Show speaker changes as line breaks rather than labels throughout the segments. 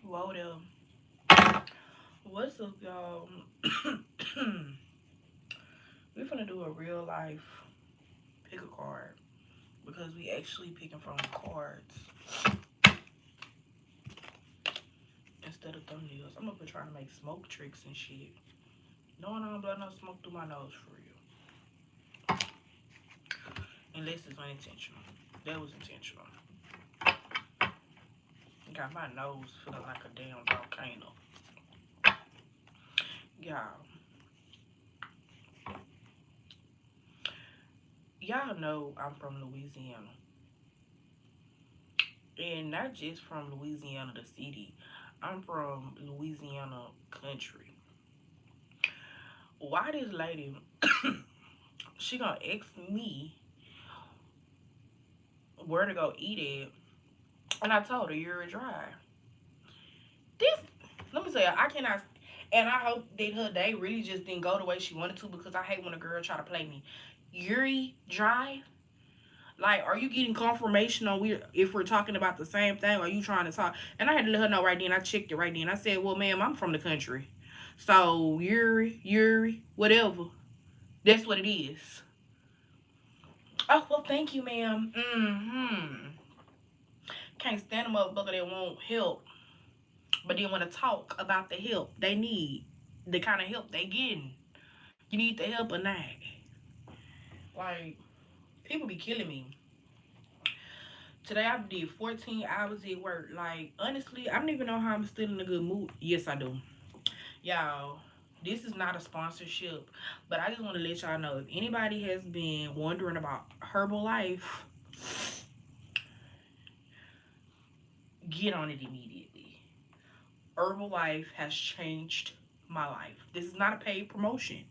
Whoa there. What's up, y'all? We're gonna do a real life pick a card because we actually picking from the cards instead of thumbnails. I'm up here trying to make smoke tricks and shit. Knowing I don't blow no smoke through my nose for real. Unless it's unintentional. That was intentional. Got my nose feeling like a damn volcano. Y'all know I'm from Louisiana. And not just from Louisiana the city. I'm from Louisiana country. Why this lady she gonna ask me where to go eat it, and I told her you're a drive. This, let me tell you, I cannot. And I hope that her day really just didn't go the way she wanted to, because I hate when a girl try to play me. Uri Drive? Like, are you getting confirmation on if we're talking about the same thing? Or are you trying to talk? And I had to let her know right then. I checked it right then. I said, well, ma'am, I'm from the country. So, Uri, whatever. That's what it is. Oh, well, thank you, ma'am. Can't stand a motherfucker that won't help, but then want to talk about the help they need, the kind of help they getting. You need the help or not? Like, people be killing me. Today I did 14 hours at work. Like, honestly, I don't even know how I'm still in a good mood. Yes, I do. Y'all, this is not a sponsorship, but I just want to let y'all know, if anybody has been wondering about Herbalife, get on it immediately. Herbalife has changed my life. This is not a paid promotion.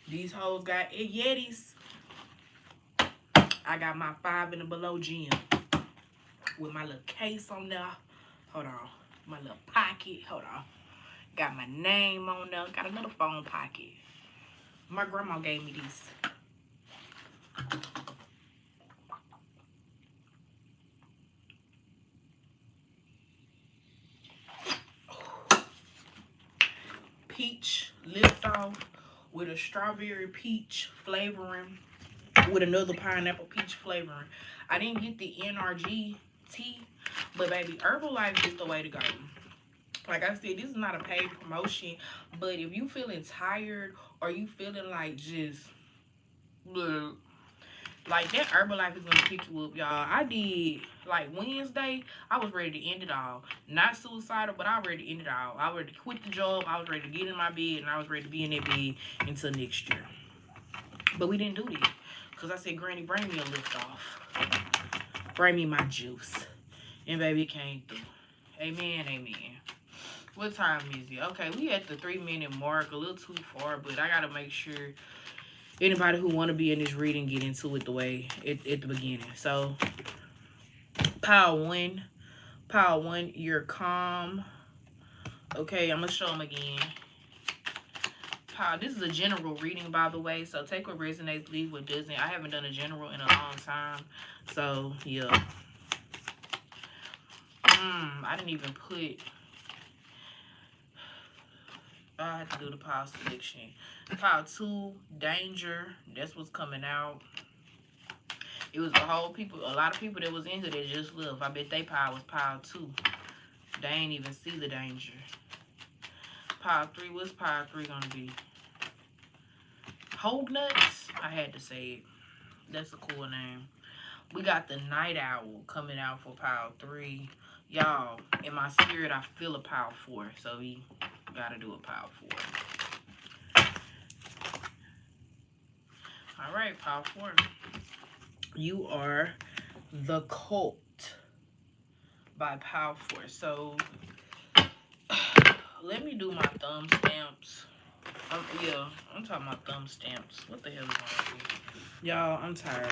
These hoes got Yetis. I got my 5 and below gym with my little case on there. Hold on. My little pocket. Hold on. Got my name on there. Got another phone pocket. My grandma gave me these. Peach lift off with a strawberry peach flavoring with another pineapple peach flavoring. I didn't get the NRG tea, but baby, Herbalife is the way to go. Like I said, this is not a paid promotion, but if you feeling tired or you feeling like just bleh, like that, Herbalife is gonna pick you up, y'all. I did like Wednesday. I was ready to end it all. Not suicidal, but I was ready to end it all. I was ready to quit the job. I was ready to get in my bed, and I was ready to be in that bed until next year. But we didn't do that, because I said, Granny, bring me a lift off. Bring me my juice. And baby, it came through. Amen, amen. What time is it? Okay, we at the 3-minute mark. A little too far, but I gotta make sure anybody who want to be in this reading get into it the way at the beginning. So, pile one, you're calm. Okay, I'm gonna show them again. This is a general reading, by the way, so take what resonates, leave what doesn't. I haven't done a general in a long time, so yeah. I didn't even put, I had to do the pile selection. Pile 2, danger, that's what's coming out. It was a lot of people that was in here that just left. I bet they pile was pile 2. They ain't even see the danger. Pile 3, what's pile 3 gonna be? Hold nuts. I had to say it. That's a cool name. We got the night owl coming out for pile 3. Y'all, in my spirit, I feel a pile 4. So we gotta do a pile 4. Alright, pile 4. You are the cult by pile 4. So let me do my thumb stamps. Yeah, I'm talking about thumb stamps. What the hell is wrong with me? Y'all, I'm tired.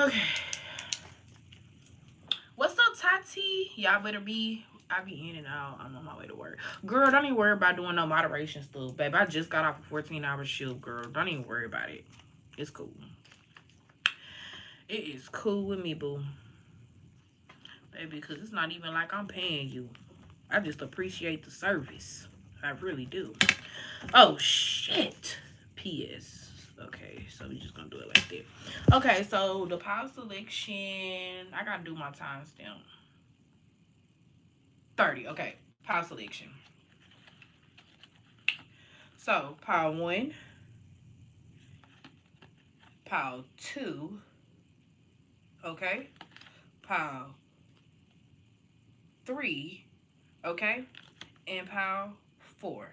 Okay. What's up, Tati? Y'all better be... I be in and out. I'm on my way to work. Girl, don't even worry about doing no moderation stuff, babe. I just got off a 14-hour shift, girl. Don't even worry about it. It's cool. It is cool with me, boo. Baby, because it's not even like I'm paying you. I just appreciate the service. I really do. Oh, shit. P.S. Okay, so we just gonna do it like that. Okay, so the pile selection. I gotta do my timestamp. 30. Okay, pile selection. So, pile 1, pile 2, okay, pile 3, okay, and pile 4.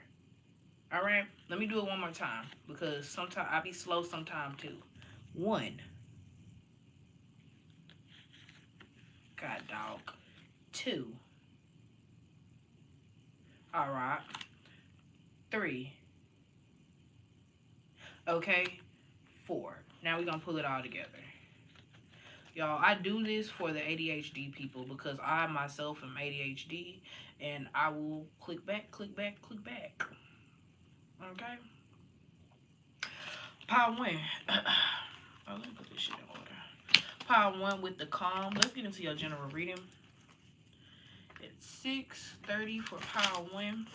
All right, let me do it one more time because sometimes I be slow sometime too. 1, God dog. 2, all right. 3, okay. 4. Now we're gonna pull it all together. Y'all, I do this for the ADHD people because I myself am ADHD and I will click back, click back, click back. Okay? Pile 1. Oh, let me put this shit in order. Pile 1 with the calm. Let's get into your general reading. It's 6:30 for pile 1.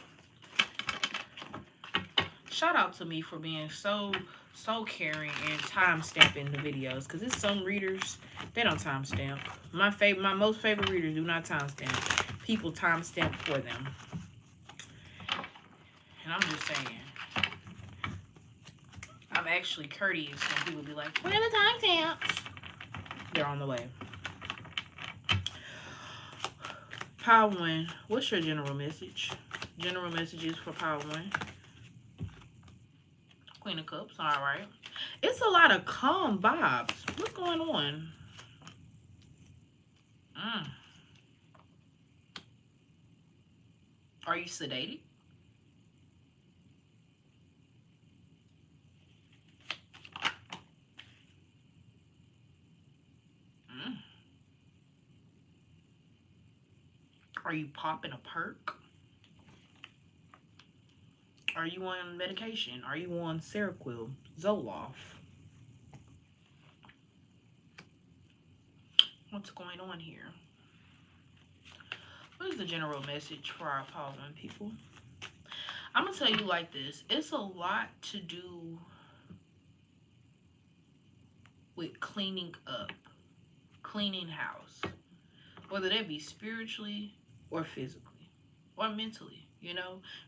Shout out to me for being so caring and time stamping the videos, because it's some readers they don't time stamp. My most favorite readers do not time stamp. People time stamp for them, and I'm just saying, I'm actually courteous when people be like, "Where are the time stamps?" They're on the way. Pile 1. What's your general message? General messages for pile 1. Queen of Cups. All right. It's a lot of calm vibes. What's going on? Are you sedated? Are you popping a perk? Are you on medication? Are you on Seroquel, Zoloft? What's going on here? What is the general message for our pile 1 people? I'm going to tell you like this. It's a lot to do with cleaning up, cleaning house, whether that be spiritually or physically or mentally,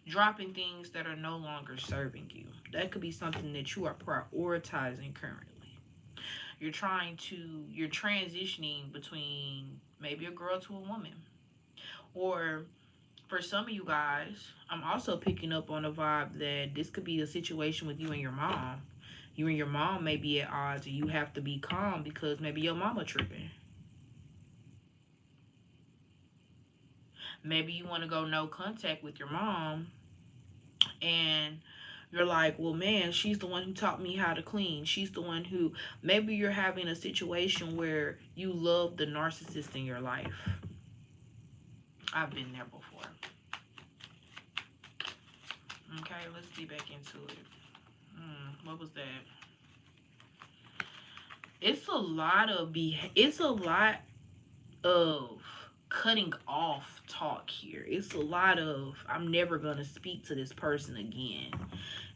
dropping things that are no longer serving you. That could be something that you are prioritizing currently. You're transitioning between maybe a girl to a woman. Or for some of you guys, I'm also picking up on a vibe that this could be a situation with you and your mom. You and your mom may be at odds and you have to be calm because maybe your mama tripping. Maybe you want to go no contact with your mom and you're like, well, man, she's the one who taught me how to clean. She's the one who, maybe you're having a situation where you love the narcissist in your life. I've been there before. Okay, let's get back into it. What was that? It's a lot of cutting off talk here. It's a lot of, I'm never gonna speak to this person again.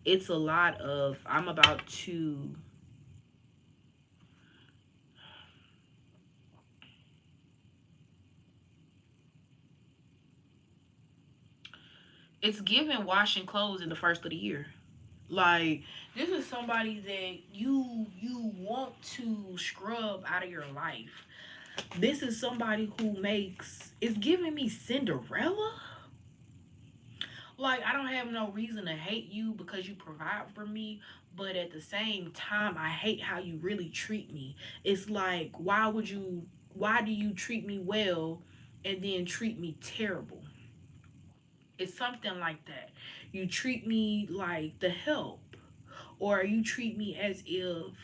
It's a lot of, I'm about to it's giving washing clothes in the first of the year. Like, this is somebody that you want to scrub out of your life. This is somebody who makes, it's giving me Cinderella. Like, I don't have no reason to hate you because you provide for me, but at the same time, I hate how you really treat me. It's like, why do you treat me well and then treat me terrible? It's something like that. You treat me like the help, or you treat me as if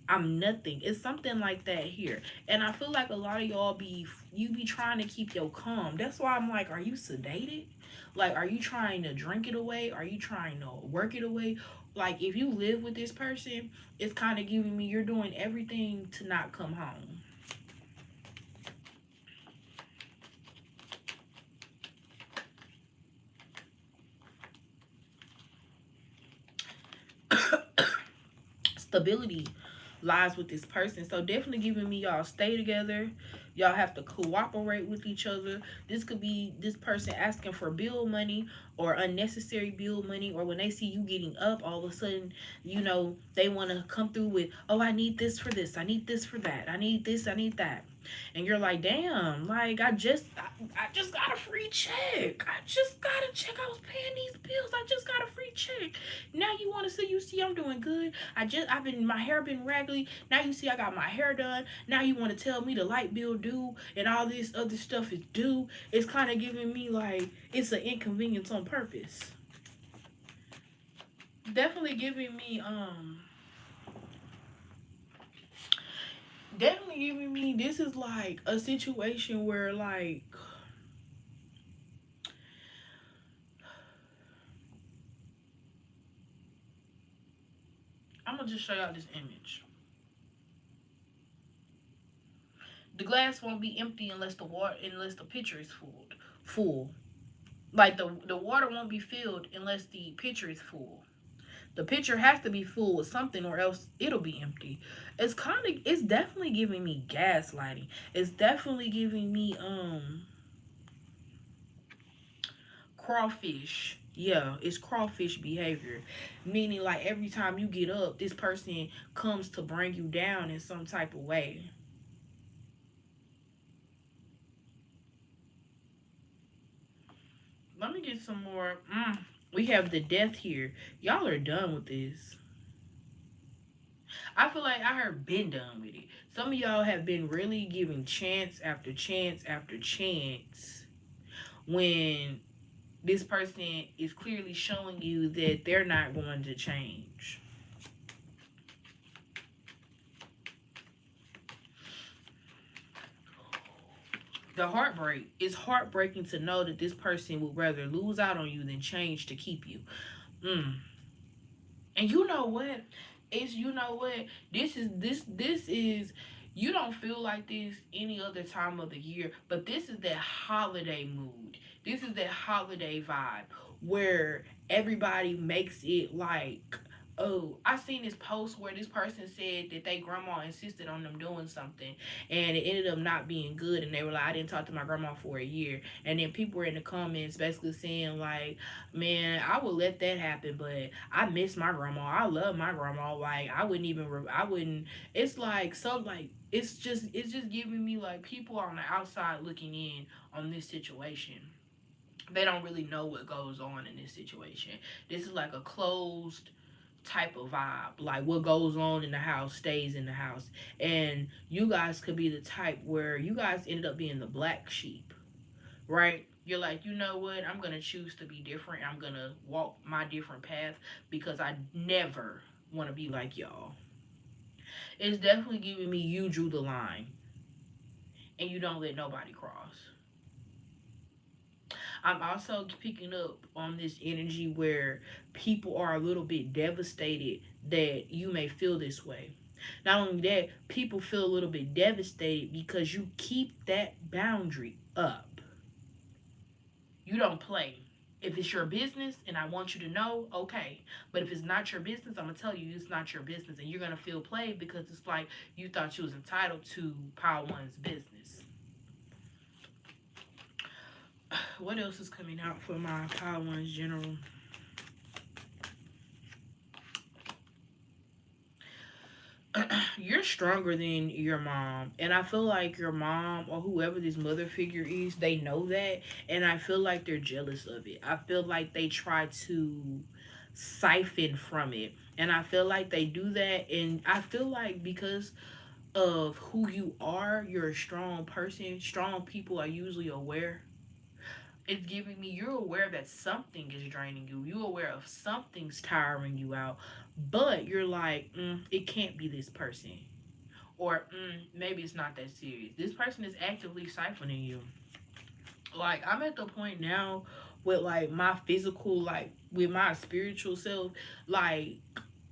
I'm nothing. It's something like that here. And I feel like a lot of y'all you be trying to keep your calm. That's why I'm like, are you sedated? Like, are you trying to drink it away? Are you trying to work it away? Like, if you live with this person, it's kind of giving me you're doing everything to not come home. Stability lies with this person. So definitely giving me y'all stay together. Y'all have to cooperate with each other. This could be this person asking for bill money or unnecessary bill money, or when they see you getting up, all of a sudden, they want to come through with, oh, I need this for this. I need this for that. I need this. I need that. And you're like, damn, like I just got a free check. I just got a check. I was paying these bills. I just got a free check. Now you want to see, you see I'm doing good. My hair been raggedy. Now you see I got my hair done. Now you want to tell me the light bill due and all this other stuff is due. It's kind of giving me like it's an inconvenience on purpose. Definitely giving me definitely giving me this is like a situation where like I'm gonna just show y'all this image. The glass won't be empty unless the pitcher is full. Like the water won't be filled unless the pitcher is full. The pitcher has to be full with something or else it'll be empty. It's definitely giving me gaslighting. It's definitely giving me crawfish. Yeah, it's crawfish behavior. Meaning like every time you get up, this person comes to bring you down in some type of way. Let me get some more. We have the death here. Y'all are done with this. I feel like I heard been done with it. Some of y'all have been really giving chance after chance after chance when this person is clearly showing you that they're not going to change. The heartbreak, it's heartbreaking to know that this person would rather lose out on you than change to keep you. Mm. And you know what? This is you don't feel like this any other time of the year, but this is that holiday mood. This is that holiday vibe where everybody makes it like, oh, I seen this post where this person said that they grandma insisted on them doing something and it ended up not being good, and they were like, I didn't talk to my grandma for a year. And then people were in the comments basically saying like, man, I would let that happen, but I miss my grandma. I love my grandma. Like I wouldn't even. I wouldn't. It's like some like it's just giving me like people on the outside looking in on this situation. They don't really know what goes on in this situation. This is like a closed type of vibe. Like what goes on in the house stays in the house. And you guys could be the type where you guys ended up being the black sheep, right? You're like, you know what? I'm going to choose to be different. I'm going to walk my different path because I never want to be like y'all. It's definitely giving me you drew the line and you don't let nobody cross. I'm also picking up on this energy where people are a little bit devastated that you may feel this way. Not only that, people feel a little bit devastated because you keep that boundary up. You don't play. If it's your business and I want you to know, okay. But if it's not your business, I'm gonna tell you it's not your business, and you're gonna feel played because it's like you thought you was entitled to Power One's business. What else is coming out for my Power One's general? You're stronger than your mom, and I feel like your mom or whoever this mother figure is, they know that, and I feel like they're jealous of it. I feel like they try to siphon from it, and I feel like they do that, and I feel like because of who you are, you're a strong person. Strong people are usually aware, It's giving me, you're aware that something is draining you. You're aware of something's tiring you out, but you're like, it can't be this person. Or maybe it's not that serious. This person is actively siphoning you. Like, I'm at the point now with like my physical, like with my spiritual self, like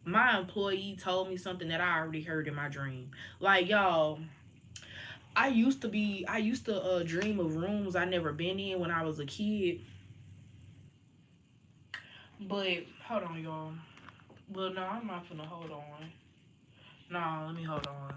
my employee told me something that I already heard in my dream. Like, y'all, I used to dream of rooms I never been in when I was a kid. But hold on, y'all. Well, no, I'm not gonna hold on. No, let me hold on.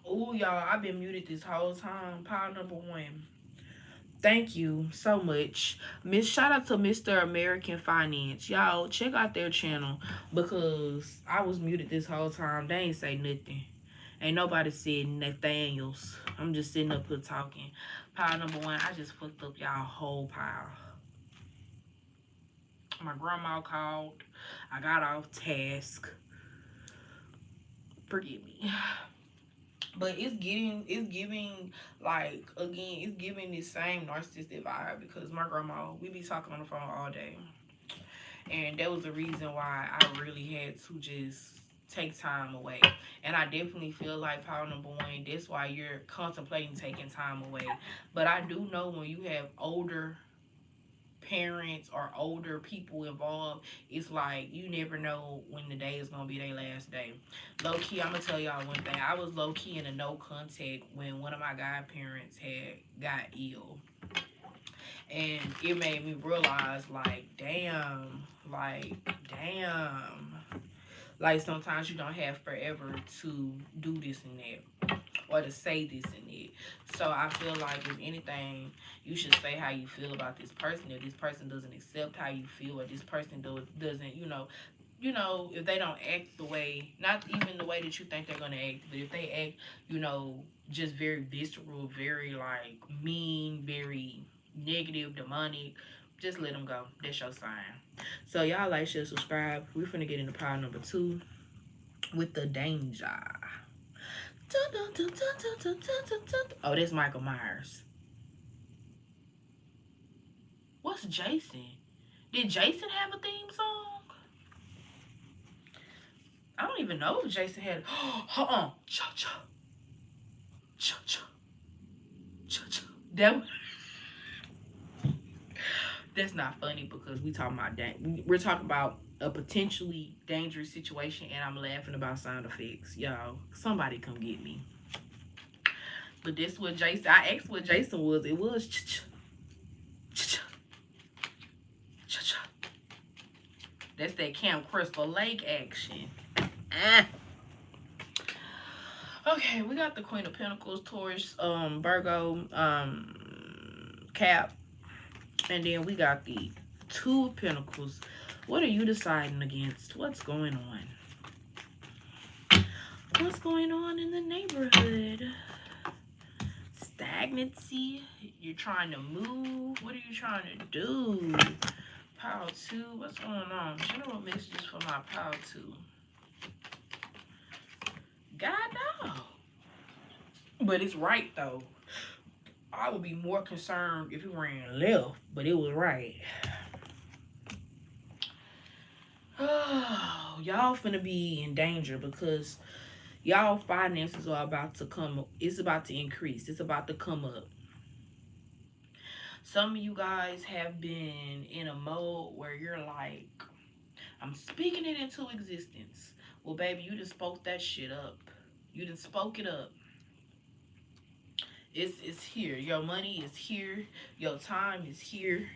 Oh, y'all, I've been muted this whole time. Pile number one. Thank you so much. Miss Shout out to Mr. American Finance. Y'all check out their channel because I was muted this whole time. They ain't say nothing. Ain't nobody said Nathaniels. I'm just sitting up here talking. Pile number one, I just fucked up y'all whole pile. My grandma called. I got off task. Forgive me. But it's giving, like, again, it's giving this same narcissistic vibe because my grandma, we be talking on the phone all day. And that was the reason why I really had to just take time away. And I definitely feel like power number one, that's why you're contemplating taking time away. But I do know when you have older parents or older people involved, it's like you never know when the day is gonna be their last day. Low key, I'm gonna tell y'all one thing. I was low key in a no contact when one of my godparents had got ill, and it made me realize, damn, like sometimes you don't have forever to do this and that, or to say this and that. So I feel like if anything, you should say how you feel about this person. If this person doesn't accept how you feel, or this person doesn't, if they don't act the way, not even the way that you think they're gonna act, but if they act, just very visceral, very like mean, very negative, demonic, just let them go. That's your sign. So y'all like, share, subscribe. We're finna get into pile number two with the danger. Oh, that's Michael Myers. What's Jason? Did Jason have a theme song? I don't even know if Jason had. Cha cha. Cha cha. Cha cha. That's not funny because we're talking about a potentially dangerous situation, and I'm laughing about sound effects. Y'all, somebody come get me. But this what Jason. I asked what Jason was. It was cha cha. Cha cha. That's that Camp Crystal Lake action. Okay, we got the Queen of Pentacles, Taurus, Virgo, Cap, and then we got the Two of Pentacles. What are you deciding against? What's going on? What's going on in the neighborhood? Stagnancy? You're trying to move? What are you trying to do? Pile 2, what's going on? General messages for my pile 2. God no. But it's right though. I would be more concerned if it ran left, but it was right. Oh, y'all finna be in danger because y'all finances are about to come. It's about to increase. It's about to come up. Some of you guys have been in a mode where you're like, I'm speaking it into existence. Well, baby, you just spoke that shit up. You just spoke it up. It's here. Your money is here. Your time is here.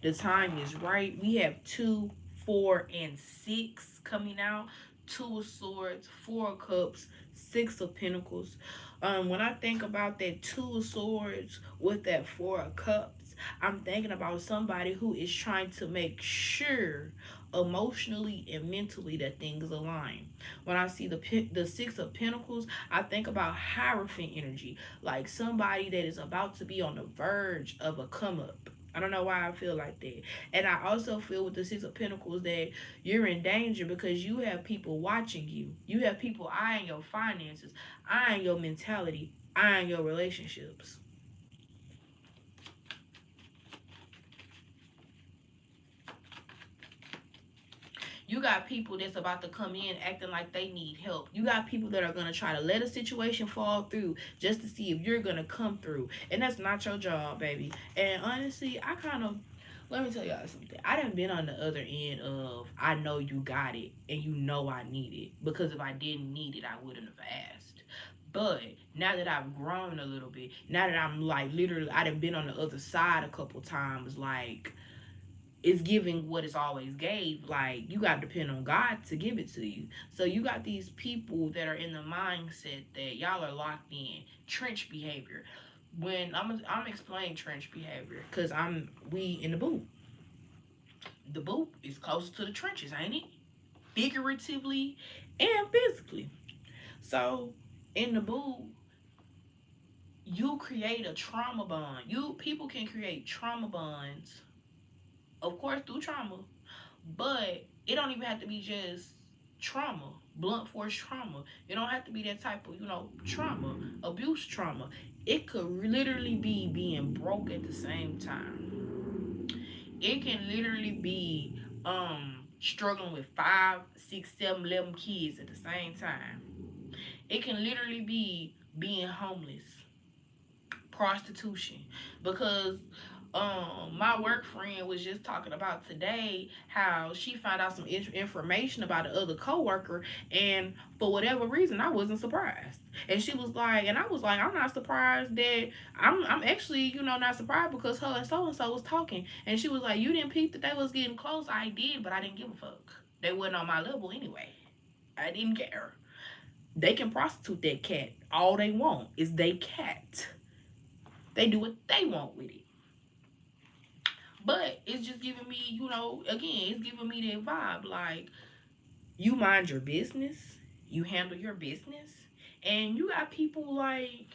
The time is right. We have 2, 4, and 6 coming out. 2 of Swords, 4 of Cups, 6 of Pentacles. When I think about that 2 of Swords with that 4 of Cups, I'm thinking about somebody who is trying to make sure emotionally and mentally that things align. When I see the 6 of Pentacles, I think about Hierophant energy, like somebody that is about to be on the verge of a come up. I don't know why I feel like that. And I also feel with the 6 of Pentacles that you're in danger because you have people watching you. You have people eyeing your finances, eyeing your mentality, eyeing your relationships. You got people that's about to come in acting like they need help. You got people that are going to try to let a situation fall through just to see if you're going to come through. And that's not your job, baby. And honestly, let me tell y'all something. I done been on the other end of, I know you got it and you know I need it. Because if I didn't need it, I wouldn't have asked. But now that I've grown a little bit, now that I'm like literally, I done been on the other side a couple times, like, is giving what it's always gave. Like, you got to depend on God to give it to you. So you got these people that are in the mindset that y'all are locked in trench behavior. When I'm explaining trench behavior, because we in the boot. The boot is closer to the trenches, ain't it? Figuratively and physically. So in the boot, you create a trauma bond. You People can create trauma bonds, of course, through trauma, but it don't even have to be just trauma, blunt force trauma. It don't have to be that type of, trauma, abuse trauma. It could literally be being broke at the same time. It can literally be struggling with 5, 6, 7, 11 kids at the same time. It can literally be being homeless, prostitution, because my work friend was just talking about today how she found out some information about the other coworker, and for whatever reason I wasn't surprised. And she was like, and I was like, I'm not surprised that I'm actually, not surprised, because her and so was talking, and she was like, you didn't peep that they was getting close. I did, but I didn't give a fuck. They wasn't on my level anyway. I didn't care. They can prostitute that cat all they want. Is they cat. They do what they want with it. But it's just giving me, again, it's giving me that vibe. Like, you mind your business, you handle your business, and you got people like,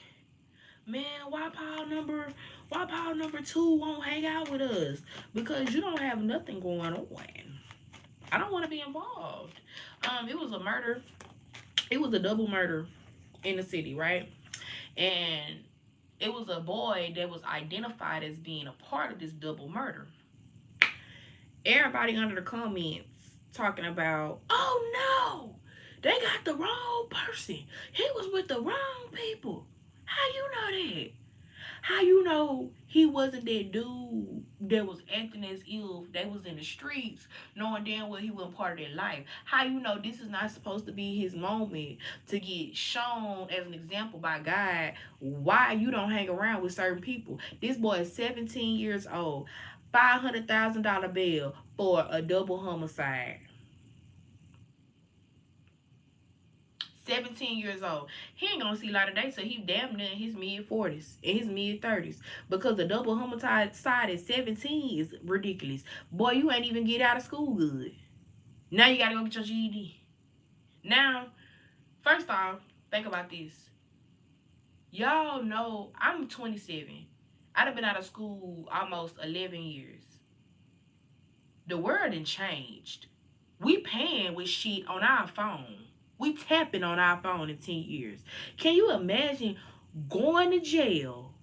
man, why Paul number two won't hang out with us? Because you don't have nothing going on. I don't want to be involved. It was a murder. It was a double murder in the city, right? And it was a boy that was identified as being a part of this double murder. Everybody under the comments talking about, oh no, they got the wrong person. He was with the wrong people. How you know that? How you know he wasn't that dude that was acting as if they was in the streets, knowing damn well he wasn't part of their life? How you know this is not supposed to be his moment to get shown as an example by God why you don't hang around with certain people? This boy is 17 years old, $500,000 bail for a double homicide. 17 years old. He ain't gonna see a lot of days, so he damn near in his mid 40s, in his mid 30s. Because the double homicide side at 17 is ridiculous. Boy, you ain't even get out of school good. Now you gotta go get your GED. Now, first off, think about this. Y'all know I'm 27. I'd have been out of school almost 11 years. The world done changed. We paying with shit on our phone. We tapping on our phone in 10 years. Can you imagine going to jail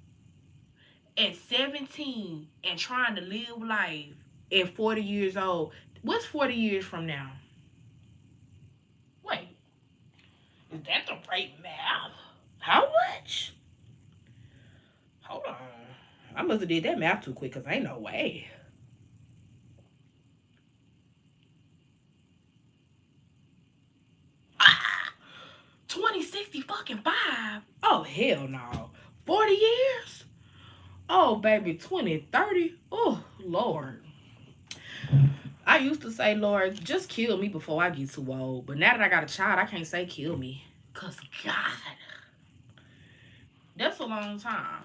at 17 and trying to live life at 40 years old? What's 40 years from now? Wait, is that the right math? How much? Hold on. I must have did that math too quick, because ain't no way. 2060 fucking 5. Oh, hell no. 40 years? Oh, baby, 2030. Oh, Lord. I used to say, Lord, just kill me before I get too old. But now that I got a child, I can't say kill me. Because, God, that's a long time.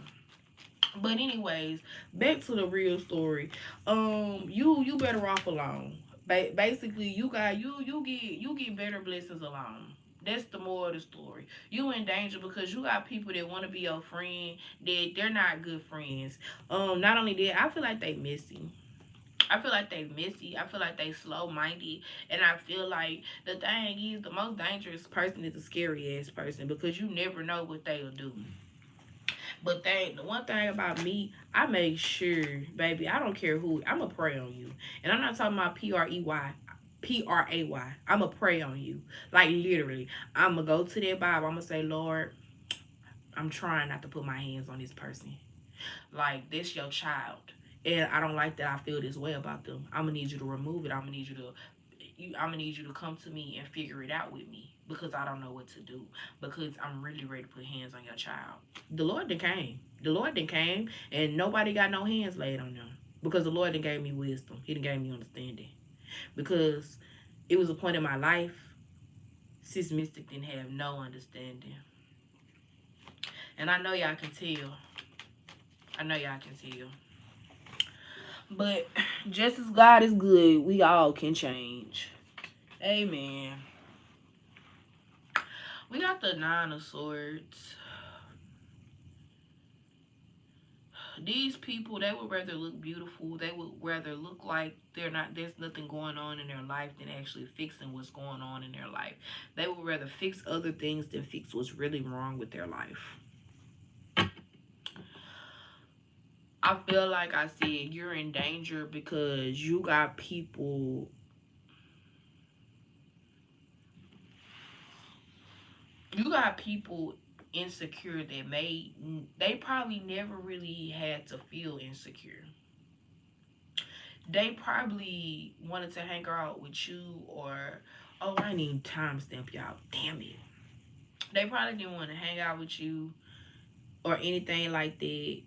But anyways, back to the real story. You better off alone. Basically, you get better blessings alone. That's the moral of the story. You in danger because you got people that want to be your friend that they're not good friends. Not only that, I feel like they messy. I feel like they messy. I feel like they slow minded. And I feel like the thing is the most dangerous person is a scary ass person, because you never know what they'll do. But the one thing about me, I make sure, baby, I don't care who, I'm going to pray on you. And I'm not talking about Pray. I'm going to pray on you. Like, literally. I'm going to go to that Bible. I'm going to say, Lord, I'm trying not to put my hands on this person. Like, this your child. And I don't like that I feel this way about them. I'm going to need you to remove it. I'm gonna need you to come to me and figure it out with me, because I don't know what to do, because I'm really ready to put hands on your child. The Lord then came. The Lord then came, and nobody got no hands laid on them. Because the Lord done gave me wisdom. He done gave me understanding. Because it was a point in my life, Sis Mystic didn't have no understanding. And I know y'all can tell. I know y'all can tell. But just as God is good, we all can change. Amen. We got the Nine of Swords. These people, they would rather look beautiful. They would rather look like there's nothing going on in their life than actually fixing what's going on in their life. They would rather fix other things than fix what's really wrong with their life. I feel like I said you're in danger because you got people. You got people insecure that they probably never really had to feel insecure. They probably wanted to hang out with you, or oh, I need timestamp y'all. Damn it. They probably didn't want to hang out with you or anything like that.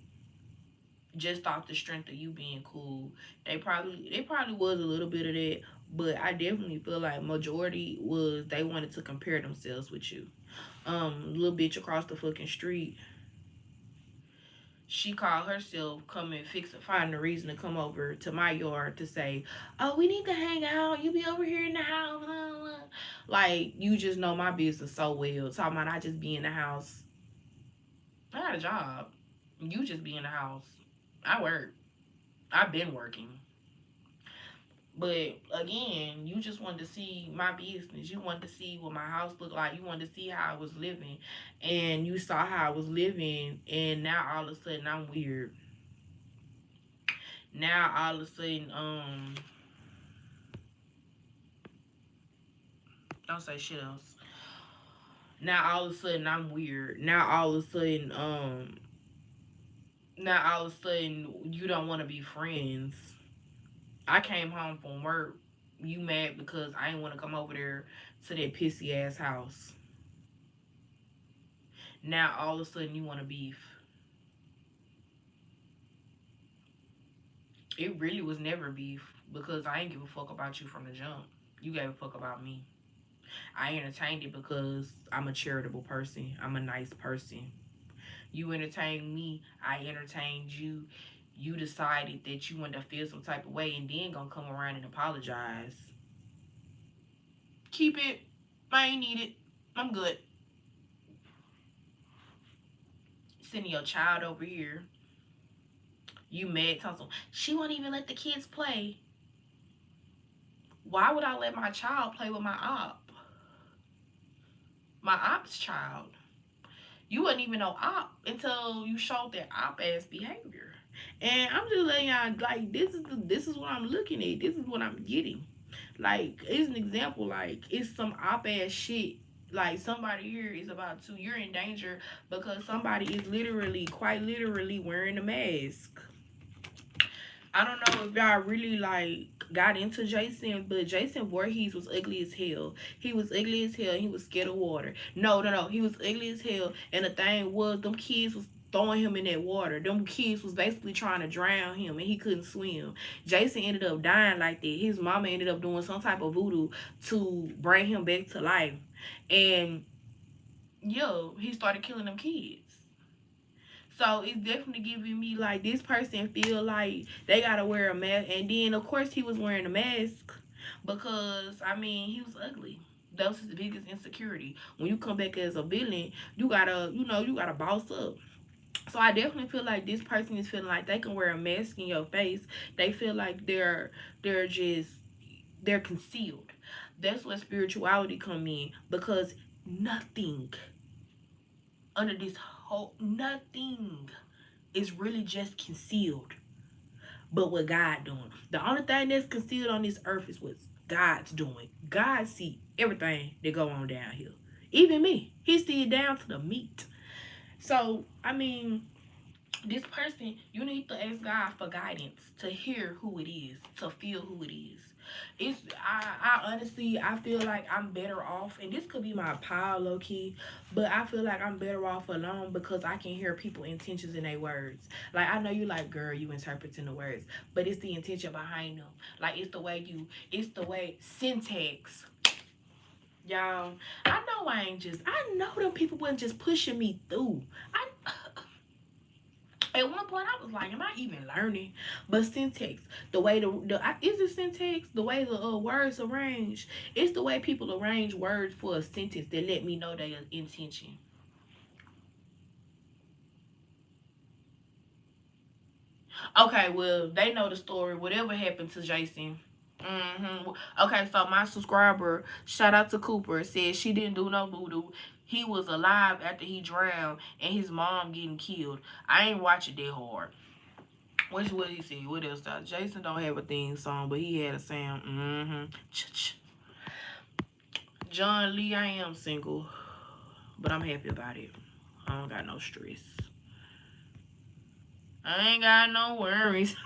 Just off the strength of you being cool. They probably was a little bit of that, but I definitely feel like majority was they wanted to compare themselves with you. Little bitch across the fucking street, she called herself coming find a reason to come over to my yard to say, oh, we need to hang out. You be over here in the house. Like, you just know my business so well. Talking about I just be in the house. I got a job. You just be in the house. I work. I've been working. But again, you just wanted to see my business. You wanted to see what my house looked like. You wanted to see how I was living. And you saw how I was living. And now all of a sudden I'm weird. Now all of a sudden, don't say shit else. Now all of a sudden I'm weird. Now all of a sudden you don't want to be friends. I came home from work. You mad because I didn't want to come over there to that pissy ass house. Now all of a sudden you want to beef. It really was never beef because I ain't give a fuck about you from the jump. You gave a fuck about me. I entertained it because I'm a charitable person. I'm a nice person. You entertained me. I entertained you. You decided that you wanted to feel some type of way and then gonna come around and apologize. Keep it. I ain't need it. I'm good. Sending your child over here. You mad, Tonsil. She won't even let the kids play. Why would I let my child play with my op? My op's child. You wouldn't even know op until you showed that op ass behavior. And I'm just letting y'all, like, this is what I'm looking at. This is what I'm getting. Like, it's an example. Like, it's some op ass shit. Like, somebody here is about to. You're in danger because somebody is literally, quite literally, wearing a mask. I don't know if y'all really like got into Jason, but Jason Voorhees was ugly as hell. He was ugly as hell. And he was scared of water. No. He was ugly as hell. And the thing was, them kids was throwing him in that water. Them kids was basically trying to drown him, and he couldn't swim. Jason ended up dying like that. His mama ended up doing some type of voodoo to bring him back to life. And he started killing them kids. So it's definitely giving me like this person feel like they gotta wear a mask, and then of course he was wearing a mask because I mean he was ugly. That was his biggest insecurity. When you come back as a villain, you gotta boss up. So I definitely feel like this person is feeling like they can wear a mask in your face. They feel like they're concealed. That's where spirituality come in because nothing under this nothing is really just concealed but what God doing. The only thing that's concealed on this earth is what God's doing. God see everything that go on down here. Even me. He see it down to the meat. So, I mean, this person, you need to ask God for guidance to hear who it is, to feel who it is. I honestly, I feel like I'm better off, and this could be my pile low key, but I feel like I'm better off alone because I can hear people intentions in their words. Like I know you like, girl, you interpreting the words, but it's the intention behind them. Like it's the way syntax. Y'all, I know I know them people wasn't just pushing me through. I At one point, I was like, "Am I even learning?" But syntax, the way is it syntax? The way the words arranged, it's the way people arrange words for a sentence that let me know their intention. Okay, well, they know the story. Whatever happened to Jason? Okay, so my subscriber, shout out to Cooper, said she didn't do no voodoo. He was alive after he drowned, and his mom getting killed. I ain't watch it that hard. What he said? What else? Jason don't have a theme song, but he had a sound. John Lee, I am single, but I'm happy about it. I don't got no stress. I ain't got no worries.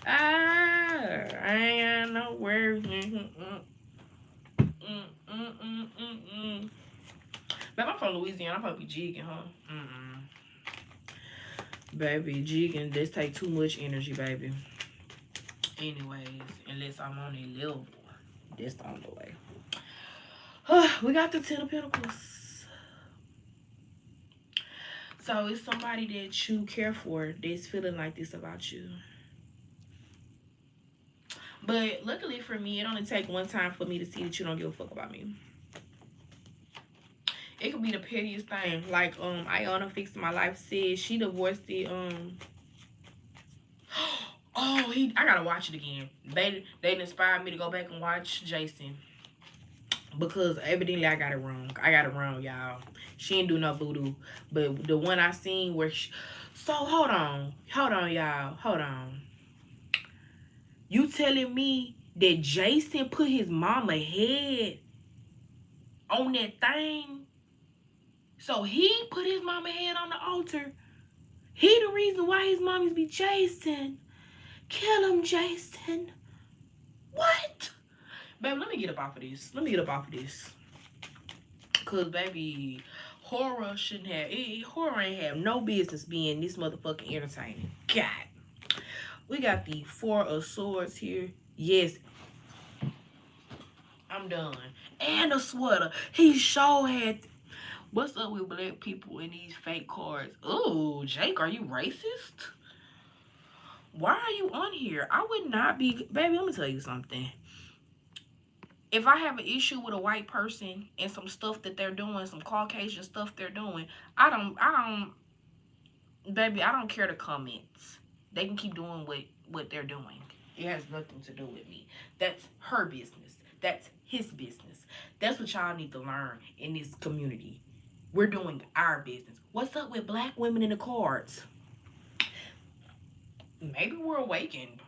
I ain't got no worries. But I'm from Louisiana. I'm probably jigging, huh? Baby, jigging, this take too much energy, baby. Anyways, unless I'm on a level, that's the only way. We got the Ten of Pentacles. So it's somebody that you care for that's feeling like this about you. But luckily for me, it only take one time for me to see that you don't give a fuck about me. It could be the pettiest thing. Like Iona Fix My Life said she divorced the I gotta watch it again. They inspired me to go back and watch Jason. Because evidently I got it wrong, y'all. She didn't do no voodoo. But the one I seen where so hold on, y'all. Hold on. You telling me that Jason put his mama head on that thing? So he put his mama head on the altar. He the reason why his mommies be Jason. Kill him, Jason. What? Baby, let me get up off of this. Cause baby, horror shouldn't have horror ain't have no business being this motherfucking entertaining. God. We got the Four of Swords here. Yes. I'm done. And a sweater. He sure had. What's up with black people in these fake cards? Oh, Jake, are you racist? Why are you on here? I would not be. Baby, let me tell you something. If I have an issue with a white person and some stuff that they're doing, some Caucasian stuff they're doing, baby, I don't care the comments. They can keep doing what they're doing. It has nothing to do with me. That's her business. That's his business. That's what y'all need to learn in this community. We're doing our business. What's up with black women in the cards? Maybe we're awakened.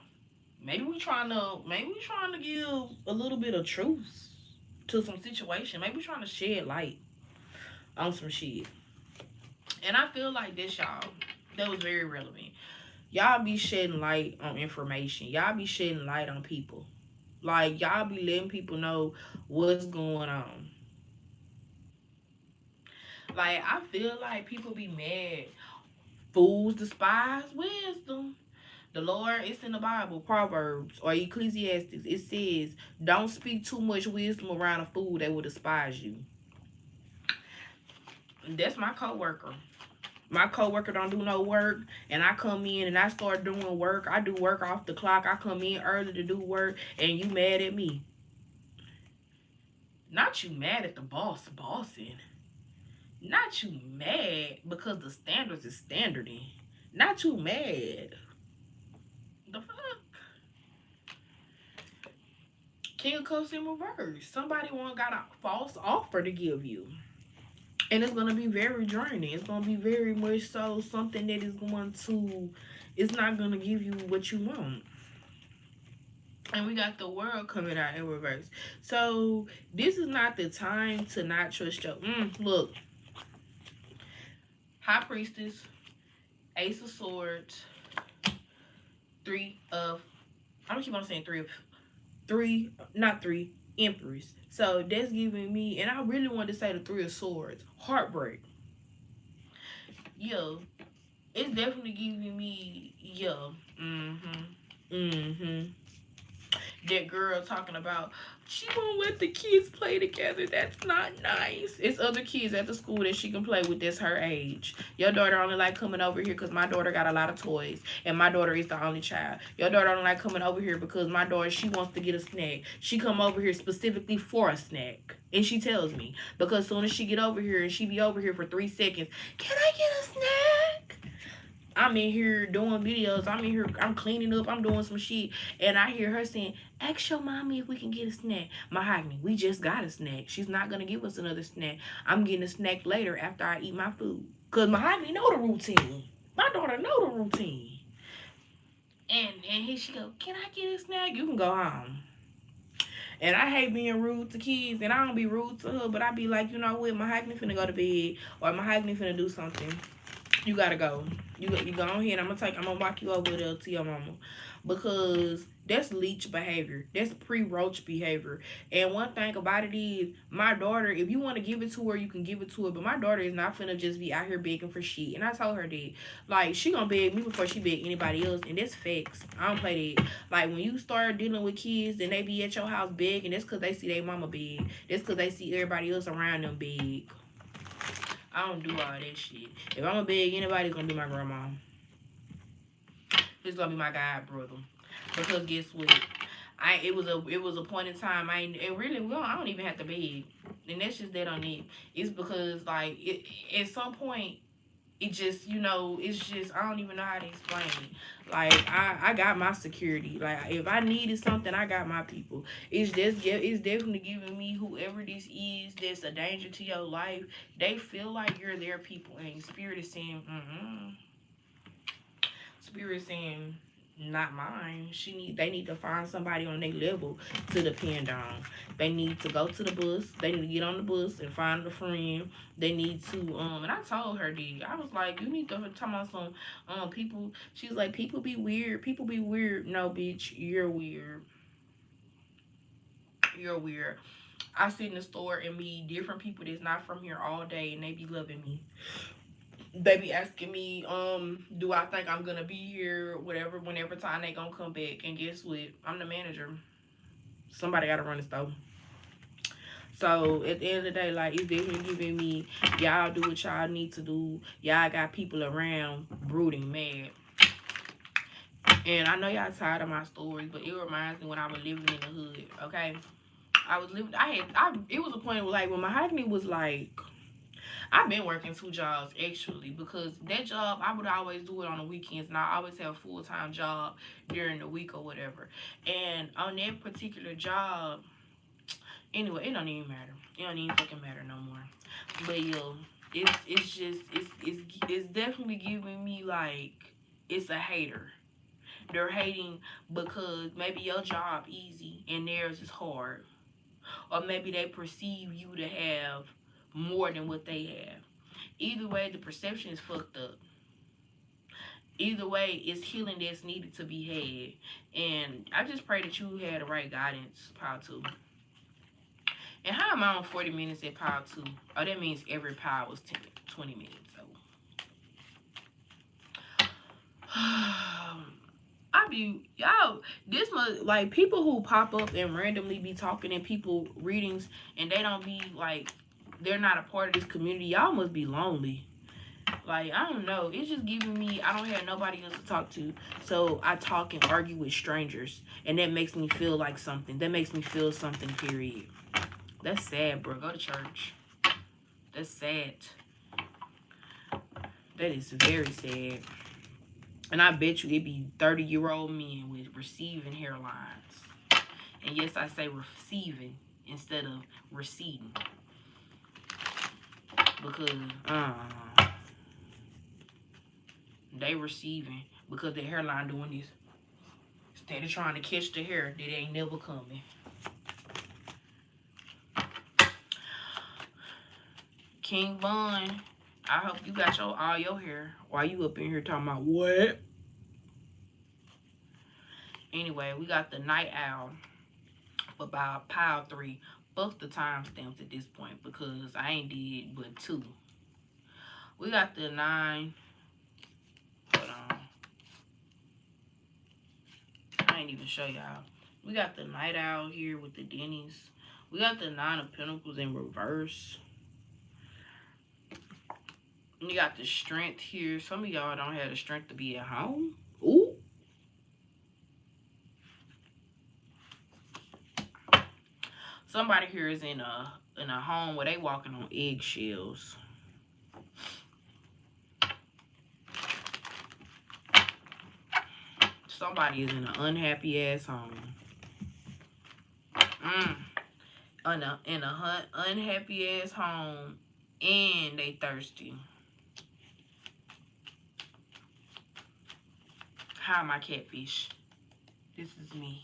Maybe we trying to give a little bit of truth to some situation. Maybe we trying to shed light on some shit. And I feel like this, y'all, that was very relevant. Y'all be shedding light on information. Y'all be shedding light on people. Like, y'all be letting people know what's going on. Like, I feel like people be mad. Fools despise wisdom. The Lord, it's in the Bible, Proverbs or Ecclesiastes. It says, don't speak too much wisdom around a fool that will despise you. That's my coworker. My coworker don't do no work, and I come in and I start doing work. I do work off the clock. I come in early to do work, and you mad at me. Not you mad at the bossing. Not you mad because the standards is standarding. Not you mad. The fuck? King of Cups in reverse. Somebody got a false offer to give you. And it's going to be very draining. It's going to be very much so something that is going to, it's not going to give you what you want. And we got the World coming out in reverse. So this is not the time to not trust your, look. High Priestess, Ace of Swords, Three of, I don't keep on saying not three, Empress. So that's giving me, and I really wanted to say the Three of Swords, heartbreak. Yo, it's definitely giving me, yo, that girl talking about she won't let the kids play together. That's not nice. It's other kids at the school that she can play with that's her age. Your daughter only like coming over here because my daughter got a lot of toys and my daughter is the only child. Your daughter only like coming over here because my daughter, she wants to get a snack. She come over here specifically for a snack. And she tells me, because as soon as she get over here and she be over here for 3 seconds, can I get a snack? I'm in here doing videos. I'm in here, I'm cleaning up, I'm doing some shit. And I hear her saying, ask your mommy if we can get a snack. Mahogany, we just got a snack. She's not going to give us another snack. I'm getting a snack later after I eat my food. Because Mahogany know the routine. My daughter know the routine. And here she go, can I get a snack? You can go home. And I hate being rude to kids. And I don't be rude to her. But I be like, you know what? Mahogany finna go to bed. Or Mahogany finna do something. You gotta go. You go on here and I'm gonna walk you over there to your mama. Because that's leech behavior. That's pre-roach behavior. And one thing about it is, my daughter, if you want to give it to her, you can give it to her. But my daughter is not finna just be out here begging for shit. And I told her that. Like, she gonna beg me before she beg anybody else. And that's facts. I don't play that. Like, when you start dealing with kids and they be at your house begging, that's because they see their mama beg. That's because they see everybody else around them beg. I don't do all that shit. If I'm gonna beg anybody, it's gonna be my grandma. It's gonna be my god brother. Because guess what? It was a point in time I don't even have to beg. And that's just that on it. It's because like at some point it just, it's just, I don't even know how to explain it. Like, I got my security. Like, if I needed something, I got my people. It's definitely giving me, whoever this is that's a danger to your life, they feel like you're their people. And Spirit is saying, Spirit is saying, not mine. They need to find somebody on their level to depend on. They need to go to the bus. They need to get on the bus and find a friend. They need to and I told her that. I was like, you need to talk about some people. She's like, people be weird. People be weird. No, bitch, you're weird. You're weird. I sit in the store and meet different people that's not from here all day and they be loving me. They be asking me, do I think I'm gonna be here, whatever, whenever time they gonna come back. And guess what? I'm the manager. Somebody gotta run the store. So at the end of the day, like, it's definitely giving me, y'all do what y'all need to do. Y'all got people around brooding mad. And I know y'all tired of my stories, but it reminds me when I was living in the hood, okay? It was a point where, like, when Mahogany was like, I've been working 2 jobs actually, because that job I would always do it on the weekends and I always have a full-time job during the week or whatever. And on that particular job, anyway, it don't even matter. It don't even fucking matter no more. But yo, it's definitely giving me like it's a hater. They're hating because maybe your job easy and theirs is hard. Or maybe they perceive you to have more than what they have. Either way, the perception is fucked up. Either way, it's healing that's needed to be had. And I just pray that you had the right guidance, Power 2. And how am I on 40 minutes at Power 2? Oh, that means every power was 20 minutes. So this must, like, people who pop up and randomly be talking in people readings and they don't be like, they're not a part of this community, y'all must be lonely. Like, I don't know, it's just giving me, I don't have nobody else to talk to, so I talk and argue with strangers, and that makes me feel like something. That makes me feel something, period. That's sad, bro. Go to church. That's sad. That is very sad. And I bet you it be 30-year-old men with receiving hairlines. And yes, I say receiving instead of receding. Because they receiving because their hairline doing this. Instead of trying to catch the hair that ain't never coming. King Von, I hope you got all your hair while you up in here talking about what? Anyway, we got the Night Owl for about pile 3. Both the timestamps at this point because I ain't did but 2. We got the 9. Hold on. I ain't even show y'all. We got the Night Owl here with the Denny's. We got the 9 of Pentacles in reverse. We got the Strength here. Some of y'all don't have the strength to be at home. Ooh. Somebody here is in a home where they walking on eggshells. Somebody is in an unhappy ass home. In a unhappy ass home, and they thirsty. Hi, my catfish. This is me.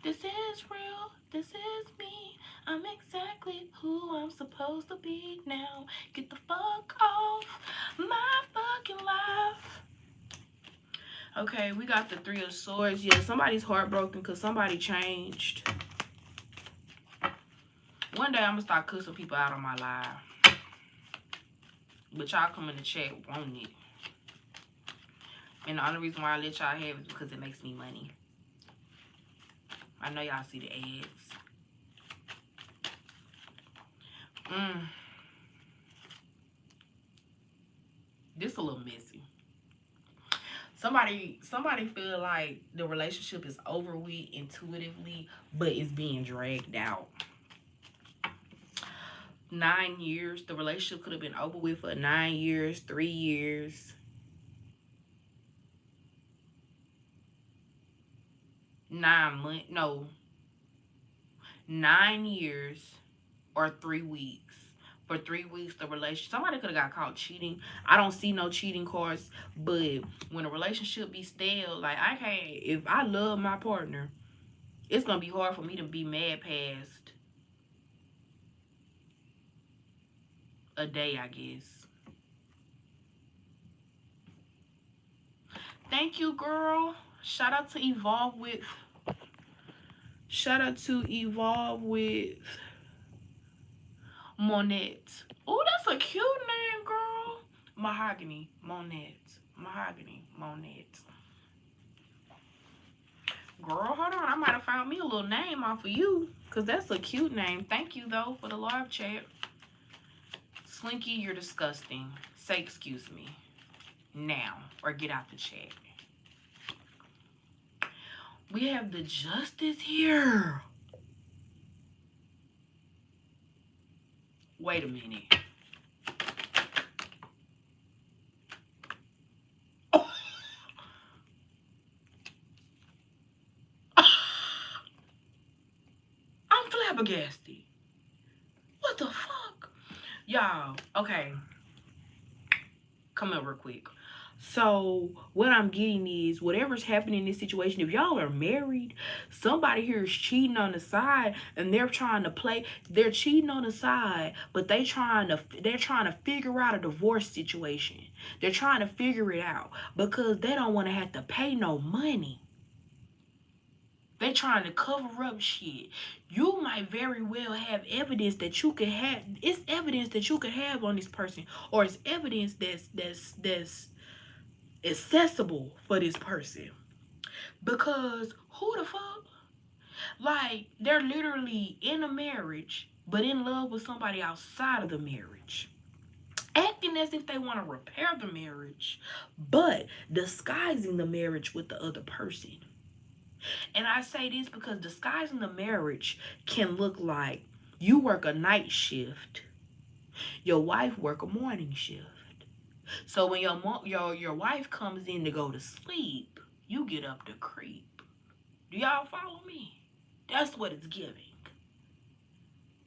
This is real. This is me. I'm exactly who I'm supposed to be now. Get the fuck off my fucking life. Okay, we got the 3 of Swords. Yeah, somebody's heartbroken because somebody changed. One day I'm going to start cussing people out on my live. But y'all come in the chat wanting it. And the only reason why I let y'all have it is because it makes me money. I know y'all see the ads. This a little messy. Somebody feel like the relationship is over with intuitively, but it's being dragged out. 9 years. The relationship could have been over with for 9 years, 3 years. 9 months. No. 9 years or 3 weeks. For 3 weeks, the relationship, somebody could have got caught cheating. I don't see no cheating cards, but when a relationship be stale, like I can't, if I love my partner, it's gonna be hard for me to be mad past a day, I guess. Thank you, girl. Shout out to Evolve with Monette. Oh, that's a cute name, girl. Mahogany Monette. Mahogany Monette. Girl, hold on. I might have found me a little name off of you. Because that's a cute name. Thank you, though, for the live chat. Slinky, you're disgusting. Say excuse me. Now. Or get out the chat. We have the Justice here. Wait a minute. I'm flabbergasted. What the fuck? Y'all, okay. Come up real quick. So what I'm getting is whatever's happening in this situation, if y'all are married, somebody here is cheating on the side and they're trying to play, they're cheating on the side, but they're trying to figure out a divorce situation. They're trying to figure it out because they don't want to have to pay no money. They're trying to cover up shit. You might very well have evidence that you could have. It's evidence that you could have on this person, or it's evidence that's accessible for this person. Because who the fuck? Like, they're literally in a marriage, but in love with somebody outside of the marriage. Acting as if they want to repair the marriage, but disguising the marriage with the other person. And I say this because disguising the marriage can look like you work a night shift, your wife work a morning shift. So when your wife comes in to go to sleep, you get up to creep. Do y'all follow me? That's what it's giving.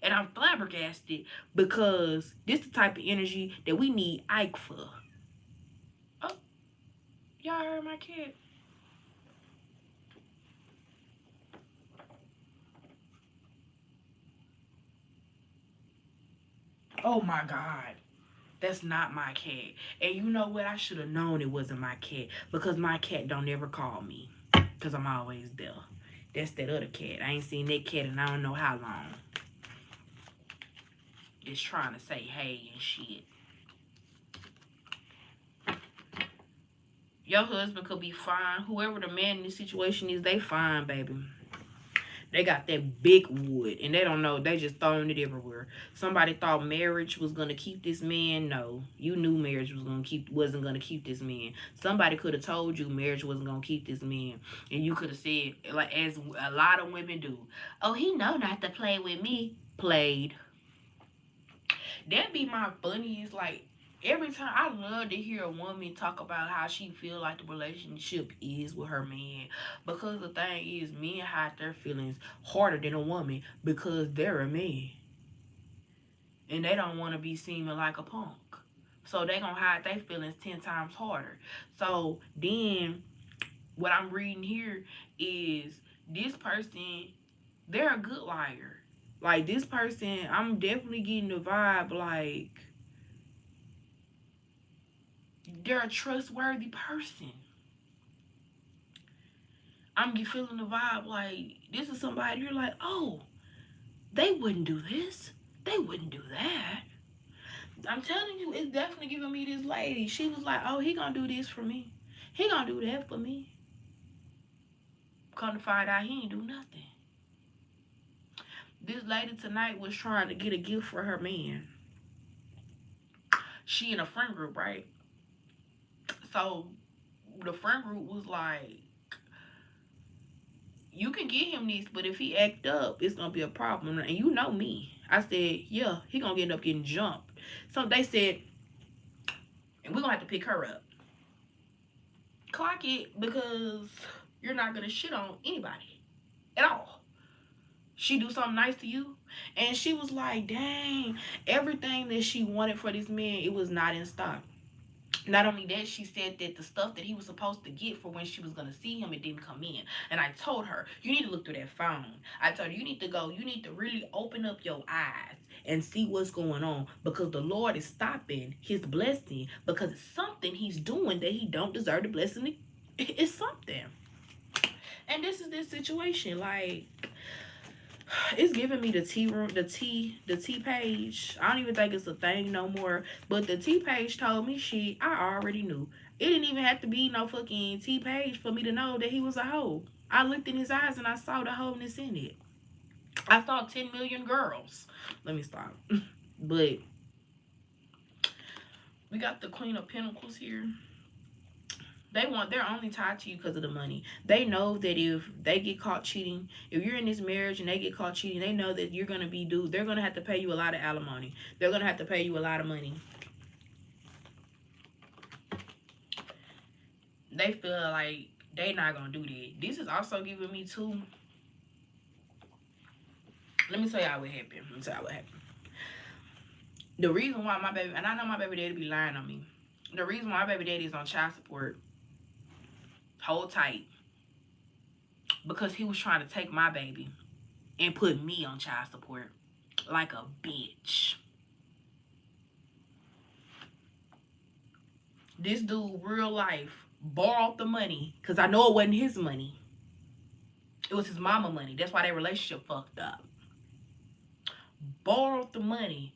And I'm flabbergasted because this is the type of energy that we need Ike for. Oh, y'all heard my kid. Oh my God. That's not my cat. And you know what? I should have known it wasn't my cat because my cat don't ever call me because I'm always there. That's that other cat. I ain't seen that cat in I don't know how long. It's trying to say hey and shit. Your husband could be fine. Whoever the man in this situation is, they fine, baby. They got that big wood and they don't know. They just throwing it everywhere. Somebody thought marriage was gonna keep this man. No, you knew marriage wasn't gonna keep this man. Somebody could have told you marriage wasn't gonna keep this man, and you could have said, like as a lot of women do, "Oh, he know not to play with me." Played. That be my funniest. Like every time I love to hear a woman talk about how she feel like the relationship is with her man, because the thing is men hide their feelings harder than a woman because they're a man and they don't want to be seen like a punk, so they gonna hide their feelings 10 times harder. So then what I'm reading here is this person, they're a good liar. Like this person, I'm definitely getting the vibe like they're a trustworthy person. I'm feeling the vibe like this is somebody you're like, oh, they wouldn't do this. They wouldn't do that. I'm telling you, it's definitely giving me this lady. She was like, oh, he gonna do this for me. He gonna do that for me. Come to find out he ain't do nothing. This lady tonight was trying to get a gift for her man. She in a friend group, right? So the friend group was like, you can get him this, but if he act up, it's gonna be a problem. And you know me. I said, yeah, he gonna end up getting jumped. So they said, and we're gonna have to pick her up. Clock it, because you're not gonna shit on anybody at all. She do something nice to you, and she was like, dang, everything that she wanted for this man, it was not in stock. Not only that, she said that the stuff that he was supposed to get for when she was going to see him, it didn't come in. And I told her, you need to look through that phone. I told her, you need to really open up your eyes and see what's going on, because the Lord is stopping his blessing because it's something he's doing that he don't deserve the blessing. It's something. And this is this situation. Like, it's giving me the T page. I don't even think it's a thing no more. But the T page told me shit I already knew. It didn't even have to be no fucking T page for me to know that he was a hoe. I looked in his eyes and I saw the wholeness in it. I saw 10 million girls. Let me stop. But we got the Queen of Pentacles here. They're only tied to you because of the money. They know that if they get caught cheating, if you're in this marriage and they get caught cheating, they know that you're gonna be due. They're gonna have to pay you a lot of alimony. They're gonna have to pay you a lot of money. They feel like they not gonna do that. This is also giving me too. Let me tell y'all what happened. The reason why my baby, and I know my baby daddy be lying on me. The reason why my baby daddy is on child support, hold tight, because he was trying to take my baby and put me on child support like a bitch. This dude, real life, borrowed the money because I know it wasn't his money. It was his mama money. That's why their relationship fucked up. Borrowed the money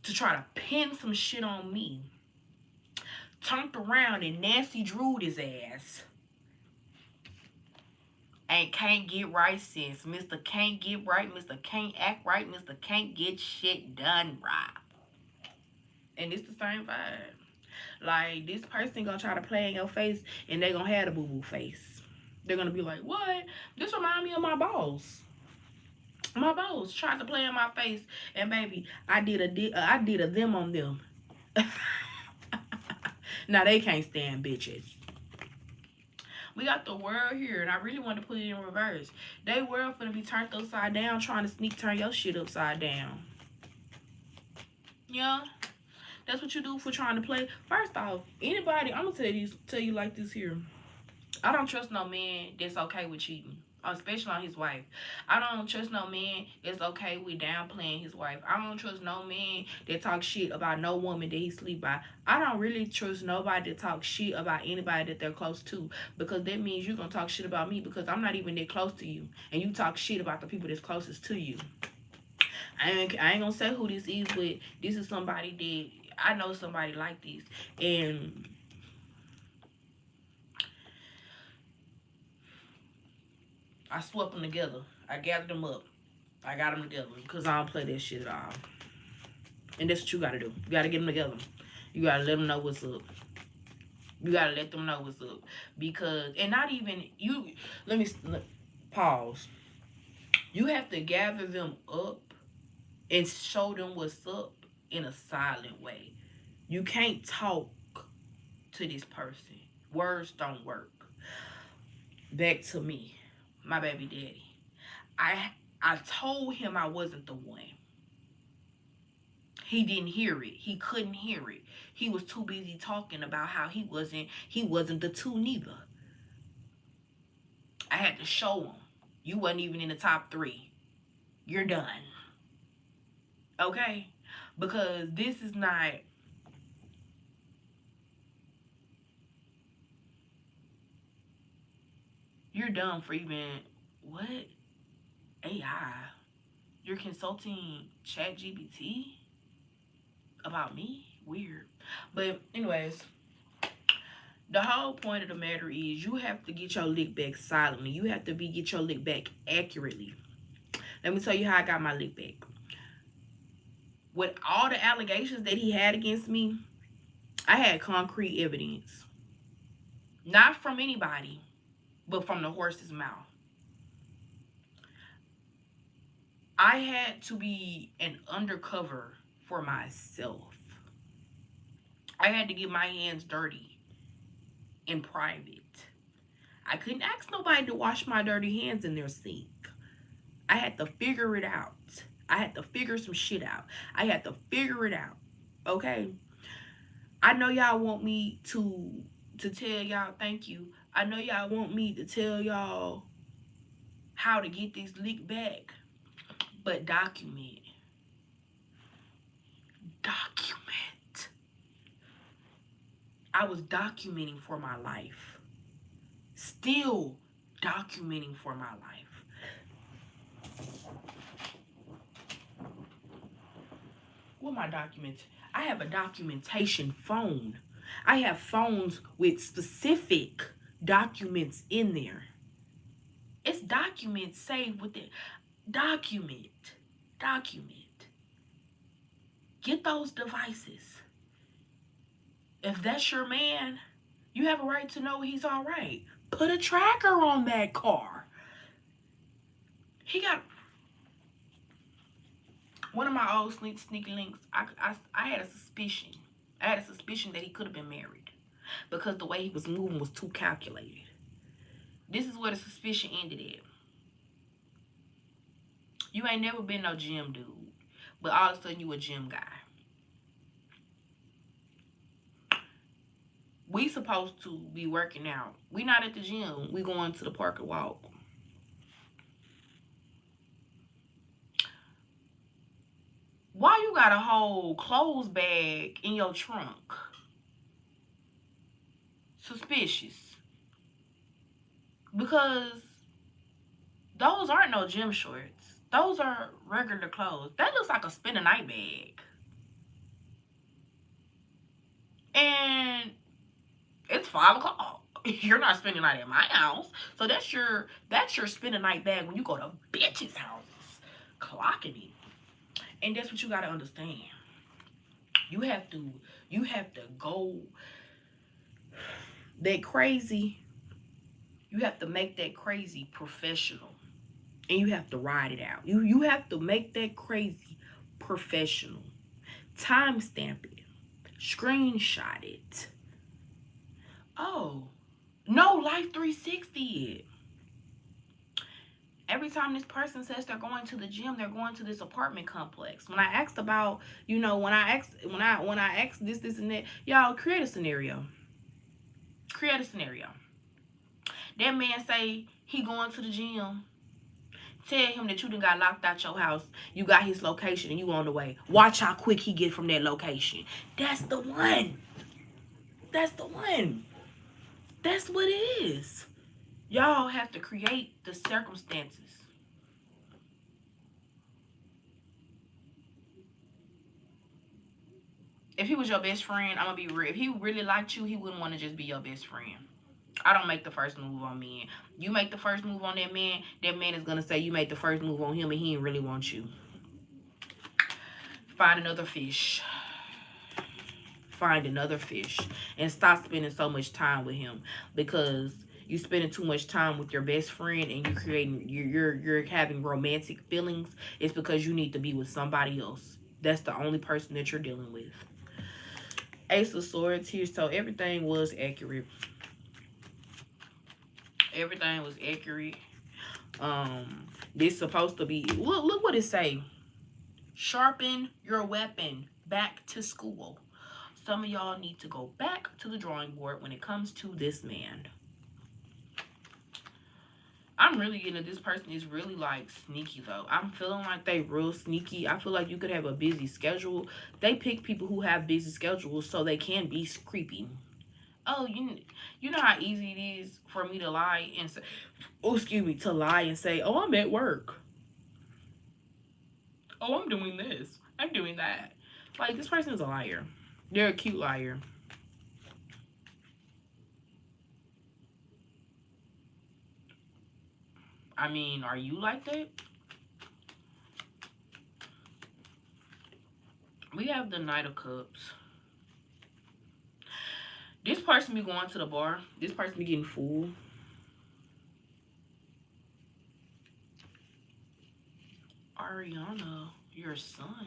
to try to pin some shit on me. Turned around and Nancy Drew'd his ass. And can't get right since. Mr. Can't get right. Mr. Can't act right. Mr. Can't get shit done right. And it's the same vibe. Like, this person gonna try to play in your face and they gonna have the boo-boo face. They're gonna be like, what? This remind me of my boss. My boss tried to play in my face, and baby, I did a them on them. Now they can't stand bitches. We got the world here, and I really want to put it in reverse. They world finna be turned upside down, trying to sneak turn your shit upside down. Yeah, that's what you do for trying to play. First off, anybody, I'm gonna tell you like this here. I don't trust no man that's okay with cheating, especially on his wife. I don't trust no man that's okay with downplaying his wife. I don't trust no man that talks shit about no woman that he sleep by. I don't really trust nobody that talks shit about anybody that they're close to, because that means you're gonna talk shit about me because I'm not even that close to you, and you talk shit about the people that's closest to you. I ain't gonna say who this is, but this is somebody that I know somebody like this, and I swept them together. I gathered them up. I got them together because I don't play that shit at all. And that's what you gotta do. You gotta get them together. You gotta let them know what's up. You gotta let them know what's up, because and not even you. Pause. You have to gather them up and show them what's up in a silent way. You can't talk to this person. Words don't work. Back to me, my baby daddy. I told him I wasn't the one. He didn't hear it. He couldn't hear it. He was too busy talking about how he wasn't the two neither. I had to show him. You wasn't even in the top 3. You're done. Okay? Because this is not. You're done for even what? AI. You're consulting ChatGPT about me? Weird. But anyways, the whole point of the matter is you have to get your lick back silently. You have to get your lick back accurately. Let me tell you how I got my lick back. With all the allegations that he had against me, I had concrete evidence. Not from anybody, but from the horse's mouth. I had to be an undercover for myself. I had to get my hands dirty in private. I couldn't ask nobody to wash my dirty hands in their sink. I had to figure it out. I had to figure some shit out. I had to figure it out. Okay? I know y'all want me to tell y'all thank you. I know y'all want me to tell y'all how to get this leak back. But document. Document. I was documenting for my life. Still documenting for my life. What my documents? I have a documentation phone. I have phones with specific documents in there. It's documents saved with it. Document. Get those devices. If that's your man, you have a right to know he's all right. Put a tracker on that car. He got one of my old sneaky links. I had a suspicion. I had a suspicion that he could have been married because the way he was moving was too calculated. This is where the suspicion ended at. You ain't never been no gym dude, but all of a sudden you a gym guy. We supposed to be working out. We not at the gym. We going to the park and walk. Why you got a whole clothes bag in your trunk? Suspicious. Because those aren't no gym shorts. Those are regular clothes. That looks like a spend a night bag. And it's 5 o'clock. You're not spending the night at my house. So that's your spend a night bag when you go to bitches' houses. Clocking it. And that's what you gotta understand. You have to go that crazy. You have to make that crazy professional. And you have to ride it out. You have to make that crazy professional. Timestamp it. Screenshot it. Oh, no, Life 360 it. Every time this person says they're going to the gym, they're going to this apartment complex. When I asked about, when I asked this and that, y'all create a scenario. Create a scenario. That man say he going to the gym. Tell him that you done got locked out your house. You got his location and you on the way. Watch how quick he get from that location. That's the one. That's the one. That's what it is. Y'all have to create the circumstances. If he was your best friend, I'm gonna be real. If he really liked you, he wouldn't want to just be your best friend. I don't make the first move on men. You make the first move on that man is gonna say you made the first move on him and he didn't really want you. Find another fish. Find another fish. And stop spending so much time with him. Because you spending too much time with your best friend and you're having romantic feelings. It's because you need to be with somebody else. That's the only person that you're dealing with. Ace of Swords here. So everything was accurate. Everything was accurate. This supposed to be, look what it say. Sharpen your weapon. Back to school. Some of y'all need to go back to the drawing board when it comes to this man. I'm really getting that this person is really like sneaky though. I'm feeling like they real sneaky. I feel like you could have a busy schedule. They pick people who have busy schedules so they can be creepy. Oh, you know how easy it is for me to lie and say, oh, excuse me, to lie and say, oh, I'm at work. Oh, I'm doing this. I'm doing that. Like, this person is a liar. They're a cute liar. I mean, are you like that? We have the Knight of Cups. This person be going to the bar. This person be getting full. Ariana, your son.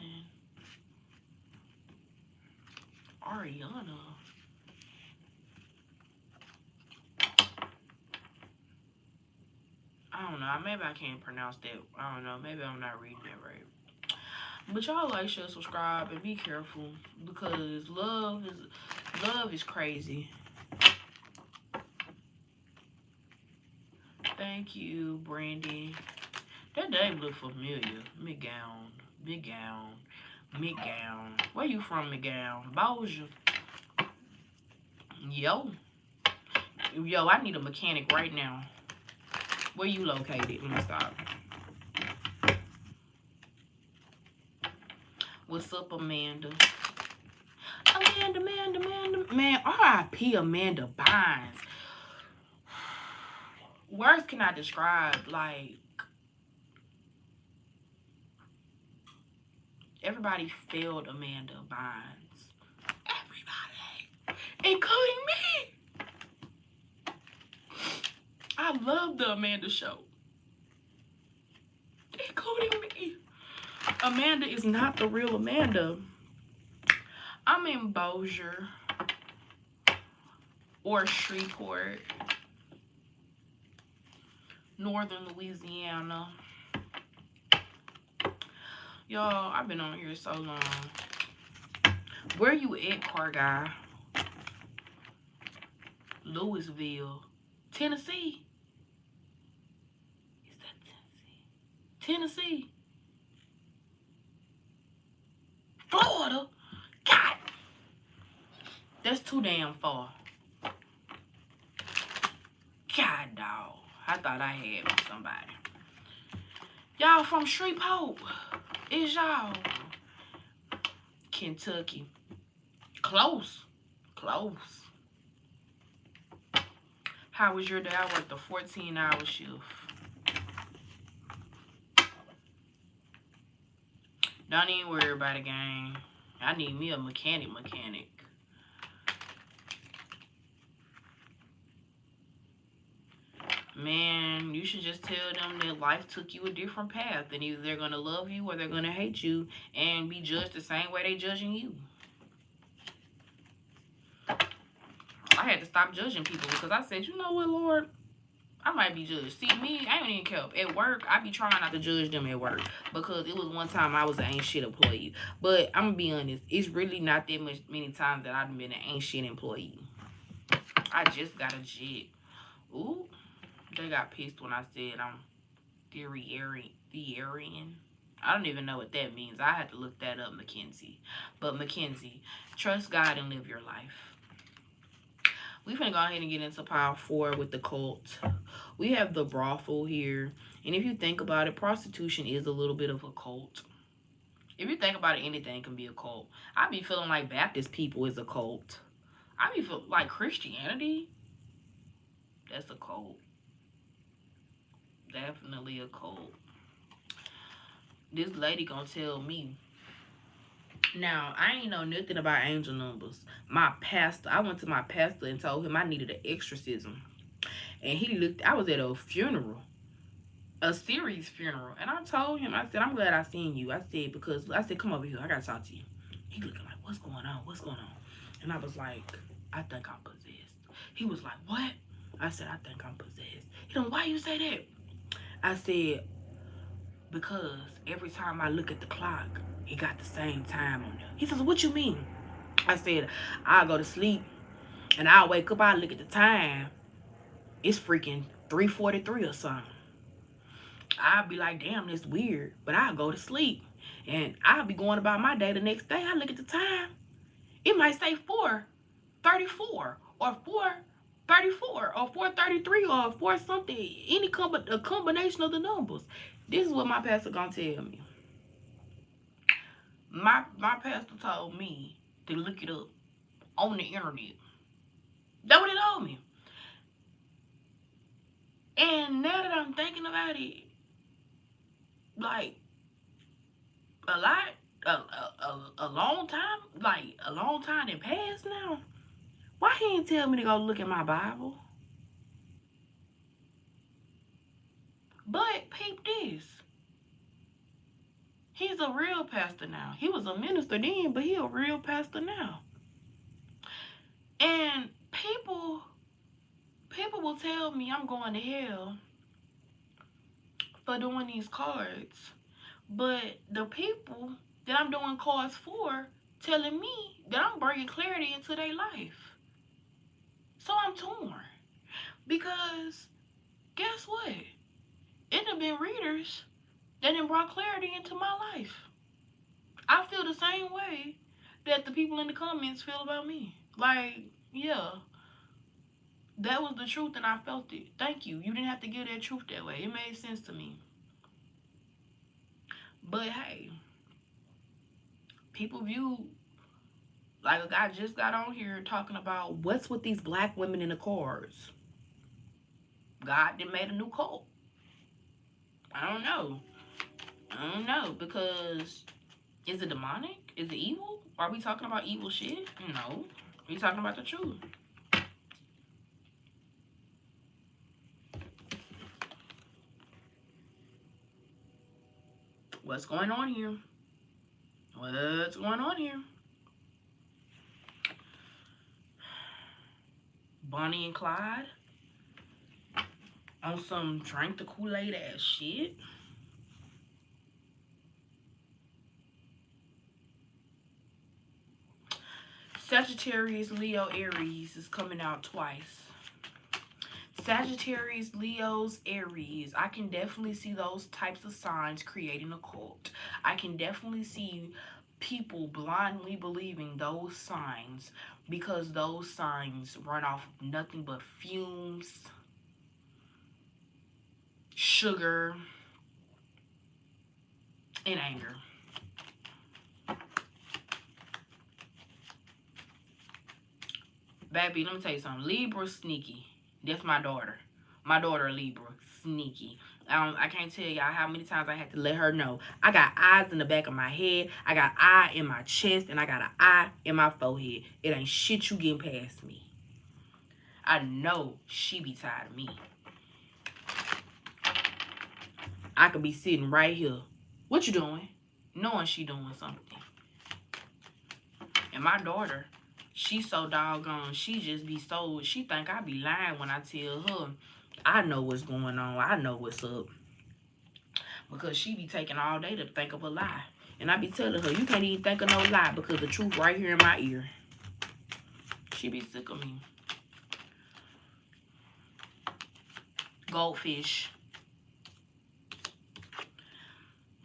Ariana. I don't know. Maybe I can't pronounce that. I don't know. Maybe I'm not reading that right. But y'all like, share, subscribe, and be careful because love is crazy. Thank you, Brandy. That name look familiar. McGowan. Where you from, McGowan? Bossier. Yo, I need a mechanic right now. Where you located? Let me stop. What's up, Amanda? Amanda. Man, R.I.P. Amanda Bynes. Words cannot describe, like, everybody failed Amanda Bynes. Everybody. Including me. I love the Amanda show. Including me. Amanda is not the real Amanda. I'm in Bossier or Shreveport, Northern Louisiana. Y'all, I've been on here so long. Where you at, car guy? Louisville, Tennessee. Is that Tennessee? Tennessee. Florida. God. That's too damn far. God, dog. I thought I had somebody. Y'all from Shreveport. Is y'all? Kentucky. Close. How was your day? I worked a 14-hour shift. Don't even worry about it, gang. I need me a mechanic. Man, you should just tell them that life took you a different path. And either they're going to love you or they're going to hate you and be judged the same way they judging you. I had to stop judging people because I said, you know what, Lord? I might be judged. See, me, I don't even care. At work, I be trying not to judge them at work because it was one time I was an ain't shit employee. But I'm going to be honest, it's really not that many times that I've been an ain't shit employee. I just got a jet. Ooh, They got pissed when I said I'm theorian. I don't even know what that means. I had to look that up, Mackenzie. But Mackenzie, trust God and live your life. We're going to go ahead and get into pile 4 with the cult. We have the brothel here. And if you think about it, prostitution is a little bit of a cult. If you think about it, anything can be a cult. I be feeling like Baptist people is a cult. I be feeling like Christianity, that's a cult. Definitely a cult. This lady gonna tell me. Now, I ain't know nothing about angel numbers. My pastor, I went to my pastor and told him I needed an exorcism. And he looked, I was at a funeral. A series funeral. And I told him, I said, I'm glad I seen you. I said, come over here. I gotta talk to you. He looking like, what's going on? What's going on? And I was like, I think I'm possessed. He was like, what? I said, I think I'm possessed. He like, why you say that? I said, because every time I look at the clock, it got the same time on there. He says, what you mean? I said, I'll go to sleep and I'll wake up, I'll look at the time. It's freaking 3:43 or something. I'll be like, damn, that's weird. But I'll go to sleep and I'll be going about my day the next day. I look at the time. It might say 4:34 or 4:34 or 4:33 or 4 something. A combination of the numbers. This is what my pastor gonna tell me. My pastor told me to look it up on the internet. That's what he told me. And now that I'm thinking about it, like a long time, like a long time in past now. Why he ain't tell me to go look at my Bible? But peep this. He's a real pastor now. He was a minister then, but he a real pastor now. And people will tell me I'm going to hell for doing these cards. But the people that I'm doing cards for telling me that I'm bringing clarity into their life. So I'm torn. Because guess what? It have been readers that done brought clarity into my life. I feel the same way that the people in the comments feel about me. Like, yeah, that was the truth and I felt it. Thank you. You didn't have to give that truth that way. It made sense to me. But hey, people view, like a guy just got on here talking about what's with these black women in the cards. God done made a new cult. I don't know, because is it demonic? Is it evil? Are we talking about evil shit? No. We talking about the truth. What's going on here? What's going on here? Bonnie and Clyde on some drink the Kool-Aid ass shit. Sagittarius, Leo, Aries is coming out twice. Sagittarius, Leos, Aries. I can definitely see those types of signs creating a cult. I can definitely see people blindly believing those signs because those signs run off nothing but fumes, sugar, and anger. Baby, let me tell you something. Libra sneaky. That's my daughter. My daughter Libra sneaky. I can't tell y'all how many times I had to let her know. I got eyes in the back of my head. I got eye in my chest. And I got an eye in my forehead. It ain't shit you getting past me. I know she be tired of me. I could be sitting right here. What you doing? Knowing she doing something. And my daughter, she's so doggone, she just be so, she think I be lying when I tell her I know what's going on. I know what's up. Because she be taking all day to think of a lie. And I be telling her, you can't even think of no lie because the truth right here in my ear. She be sick of me. Goldfish.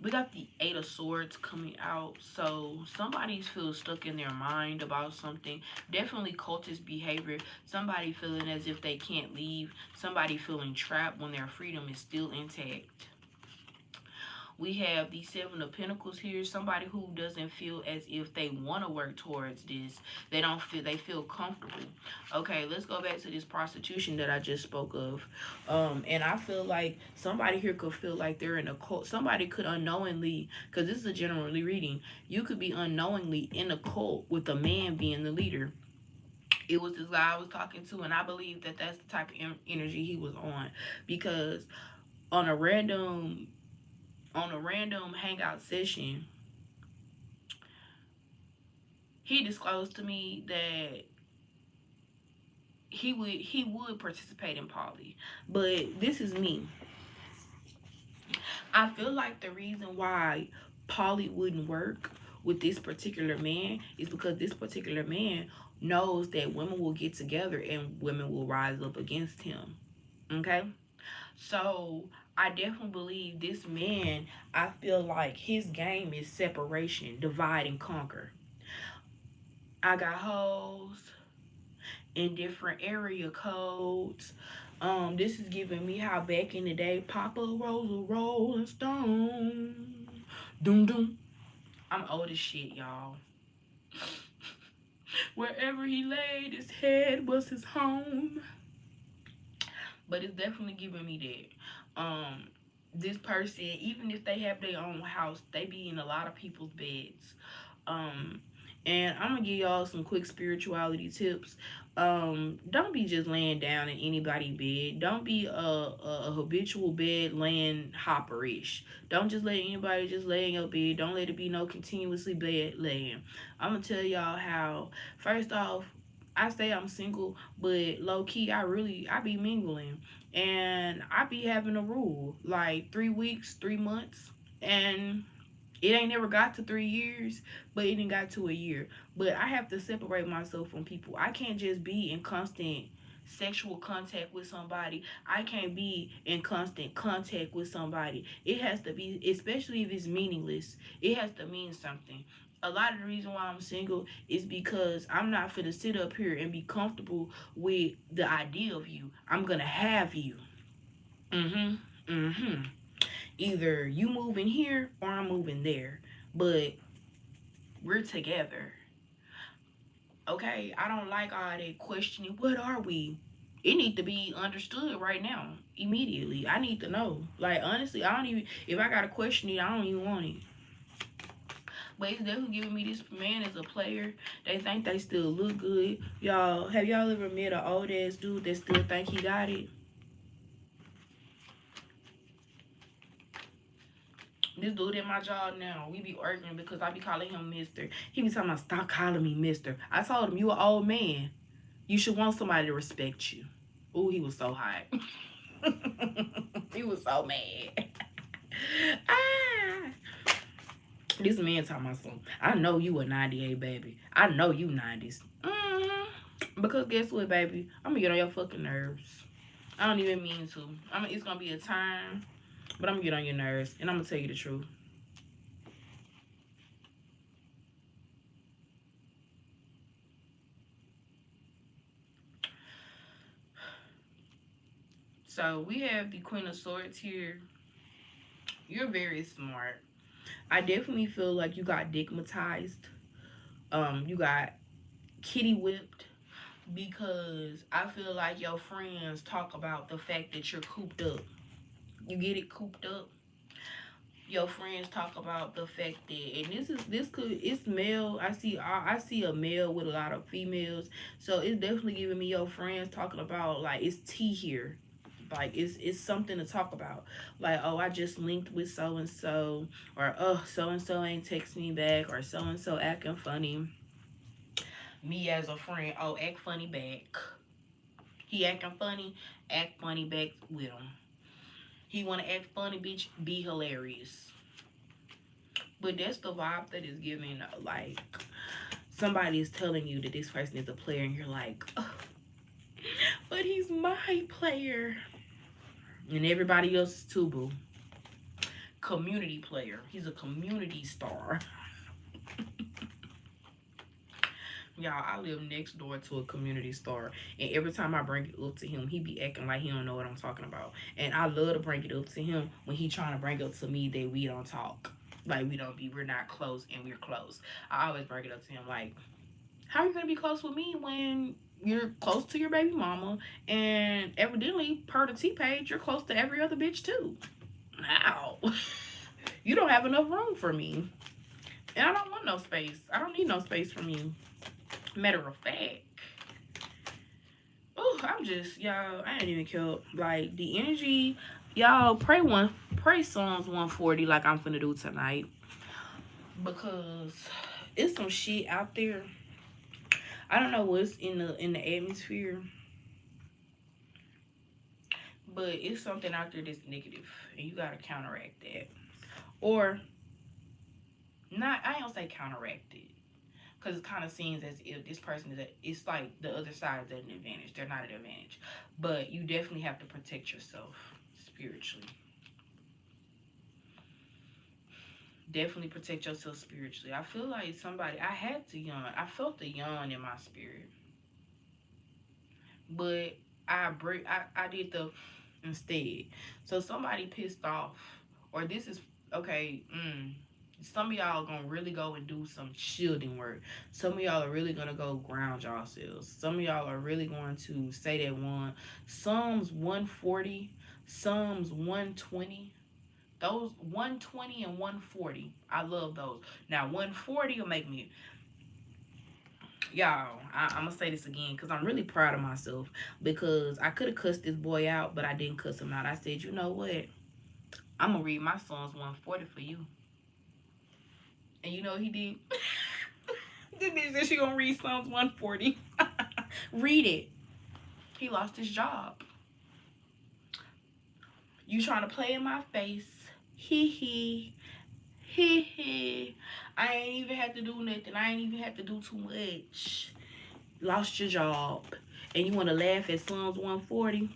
We got the Eight of Swords coming out. So somebody feels stuck in their mind about something. Definitely cultist behavior. Somebody feeling as if they can't leave. Somebody feeling trapped when their freedom is still intact. We have the Seven of Pentacles here. Somebody who doesn't feel as if they want to work towards this. They feel comfortable. Okay, let's go back to this prostitution that I just spoke of. And I feel like somebody here could feel like they're in a cult. Somebody could unknowingly, because this is a generally reading, you could be unknowingly in a cult with a man being the leader. It was this guy I was talking to, and I believe that that's the type of energy he was on, because on a random hangout session, he disclosed to me that he would participate in poly. But this is me. I feel like the reason why poly wouldn't work with this particular man is because this particular man knows that women will get together and women will rise up against him. Okay? So I definitely believe this man, I feel like his game is separation, divide and conquer. I got hoes in different area codes. This is giving me how back in the day Papa was a Rolling Stone. Doom doom. I'm old as shit, y'all. Wherever he laid his head was his home. But it's definitely giving me that. This person, even if they have their own house, they be in a lot of people's beds. And I'm gonna give y'all some quick spirituality tips. Don't be just laying down in anybody's bed. Don't be a habitual bed laying hopperish. Don't just let anybody just lay in your bed. Don't let it be no continuously bed laying. I'm gonna tell y'all how. First off, I say I'm single, but low key I be mingling, and I be having a rule like 3 weeks, 3 months, and it ain't never got to 3 years, but it didn't got to a year. But I have to separate myself from people. I can't just be in constant sexual contact with somebody. I can't be in constant contact with somebody. It has to be, especially if it's meaningless, it has to mean something. A lot of the reason why I'm single is because I'm not finna sit up here and be comfortable with the idea of you. I'm gonna have you. Mm-hmm. Mm-hmm. Either you moving here or I'm moving there, but we're together. Okay, I don't like all that questioning. What are we? It need to be understood right now, immediately. I need to know. Like honestly, I don't even. If I gotta question it, I don't even want it. But it's definitely giving me this man as a player. They think they still look good. Y'all, have y'all ever met an old ass dude that still think he got it? This dude in my job now, we be arguing because I be calling him Mister. He be talking about stop calling me Mister. I told him you an old man. You should want somebody to respect you. Ooh, he was so hot. He was so mad. Ah. This man talking about something. I know you a 98 baby. I know you 90s. Because guess what, baby? I'm gonna get on your fucking nerves. I don't even mean to. It's gonna be a time, but I'm gonna get on your nerves, and I'm gonna tell you the truth. So we have the Queen of Swords here. You're very smart. I definitely feel like you got digmatized. You got kitty whipped because I feel like your friends talk about the fact that you're cooped up. You get it, cooped up. Your friends talk about the fact that, and it's male. I see a male with a lot of females, so it's definitely giving me your friends talking about like it's tea here, like it's something to talk about, like oh I just linked with so and so, or oh so and so ain't text me back, or so and so acting funny. Me as a friend, oh act funny back. He acting funny, act funny back with him. He wanna act funny, bitch, be hilarious. But that's the vibe that is giving. Like somebody is telling you that this person is a player, and you're like, oh, but he's my player. And everybody else is too, boo. Community player. He's a community star. Y'all, I live next door to a community star. And every time I bring it up to him, he be acting like he don't know what I'm talking about. And I love to bring it up to him when he trying to bring up to me that we don't talk. Like we're not close and we're close. I always bring it up to him like, how are you gonna be close with me when you're close to your baby mama and evidently per the T page you're close to every other bitch too? How? You don't have enough room for me. And I don't want no space. I don't need no space from you. Matter of fact, oh, I'm just y'all. I ain't even killed like the energy. Y'all pray Psalms 140 like I'm finna do tonight because it's some shit out there. I don't know what's in the atmosphere, but it's something out there that's negative, and you gotta counteract that, or not. I don't say counteract it because it kind of seems as if this person it's like the other side is at an advantage. They're not at an advantage, but you definitely have to protect yourself spiritually. Definitely protect yourself spiritually. I feel like I had to yawn. I felt the yawn in my spirit, but I did the instead. So somebody pissed off, or this is okay. Some of y'all are gonna really go and do some shielding work. Some of y'all are really gonna go ground yourselves. Some of y'all are really going to say that one Psalms 140, Psalms 120. Those 120 and 140, I love those. Now 140 will make me, y'all. I'm gonna say this again because I'm really proud of myself because I could have cussed this boy out, but I didn't cuss him out. I said, you know what? I'm gonna read my Psalms 140 for you. And you know what he did? This bitch said she gonna read Psalms 140. Read it. He lost his job. You trying to play in my face? Hee hee. Hee hee. I ain't even had to do nothing. I ain't even had to do too much. Lost your job. And you want to laugh at Psalms 140?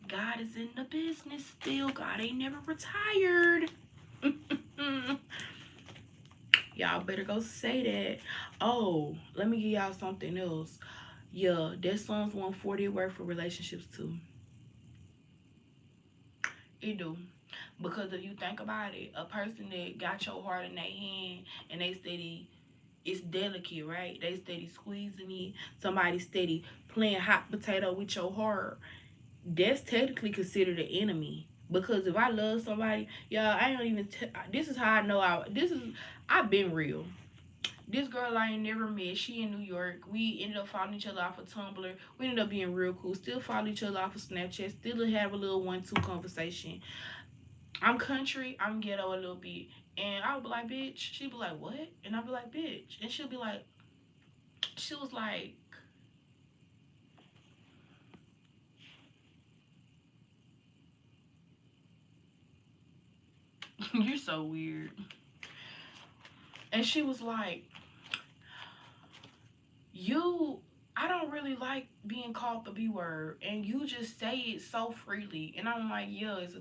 God is in the business still. God ain't never retired. Y'all better go say that. Oh, let me give y'all something else. Yeah, that Psalms 140 work for relationships too. It do. Because if you think about it, a person that got your heart in their hand and they steady, it's delicate, right? They steady squeezing it. Somebody steady playing hot potato with your heart. That's technically considered an enemy. Because if I love somebody, y'all, I don't even. This is how I know I've been real. This girl I ain't never met, she in New York. We ended up following each other off of Tumblr. We ended up being real cool. Still follow each other off of Snapchat. Still have a little 1-2 conversation. I'm country, I'm ghetto a little bit. And I would be like, bitch. She'd be like, what? And I'd be like, bitch. And she'll be like, she was like, you're so weird. And she was like, I don't really like being called the B word, and you just say it so freely. And I'm like, yeah, it's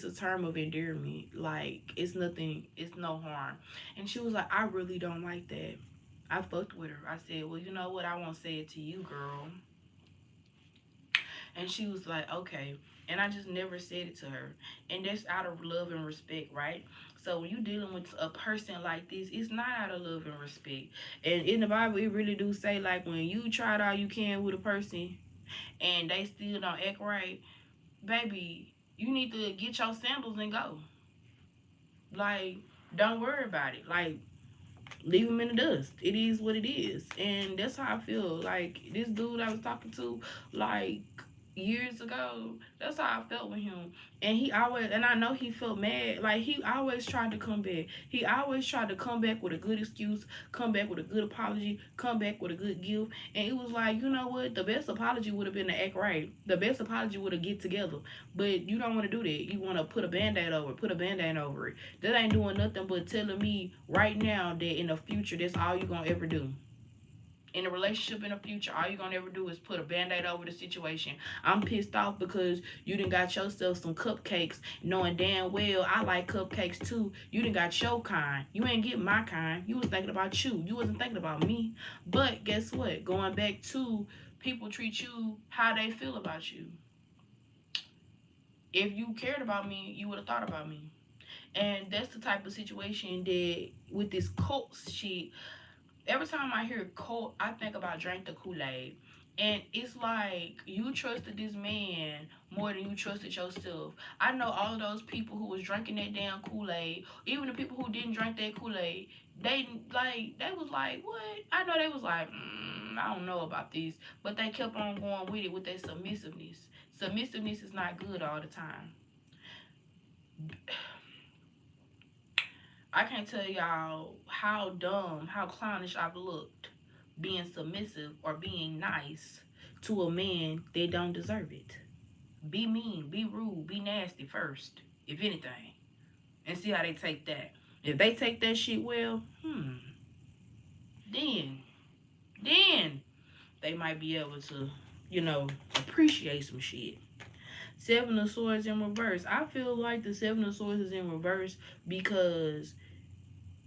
a term of endearment. Like it's nothing, it's no harm. And she was like, I really don't like that. I fucked with her. I said, well, you know what? I won't say it to you, girl. And she was like, okay. And I just never said it to her. And that's out of love and respect, right? So when you're dealing with a person like this, it's not out of love and respect. And in the Bible, it really do say, like, when you tried all you can with a person and they still don't act right, baby, you need to get your sandals and go. Like, don't worry about it. Like, leave them in the dust. It is what it is. And that's how I feel. Like, this dude I was talking to, like, years ago, that's how I felt with him. And I know he felt mad. Like, he always tried to come back. He always tried to come back with a good excuse, come back with a good apology, come back with a good gift. And it was like, you know what? The best apology would have been to act right. The best apology would have get together. But you don't want to do that. You want to put a band-aid over it. That ain't doing nothing but telling me right now that in the future, that's all you going to ever do. in a relationship in the future, all you're gonna ever do is put a band-aid over the situation. I'm pissed off because you done got yourself some cupcakes, knowing damn well I like cupcakes too. You done got your kind. You ain't get my kind. You was thinking about you. You wasn't thinking about me. But guess what? Going back to people treat you how they feel about you. If you cared about me, you would have thought about me. And that's the type of situation that with this cult shit, every time I hear cult, I think about drink the Kool-Aid. And it's like you trusted this man more than you trusted yourself. I know all of those people who was drinking that damn Kool-Aid, even the people who didn't drink that Kool-Aid, they was like, what? I know they was like, I don't know about this, but they kept on going with it with their submissiveness. Submissiveness is not good all the time. I can't tell y'all how dumb, how clownish I've looked being submissive or being nice to a man that don't deserve it. Be mean, be rude, be nasty first, if anything, and see how they take that. If they take that shit well, then, then they might be able to, appreciate some shit. Seven of Swords in reverse. I feel like the Seven of Swords is in reverse because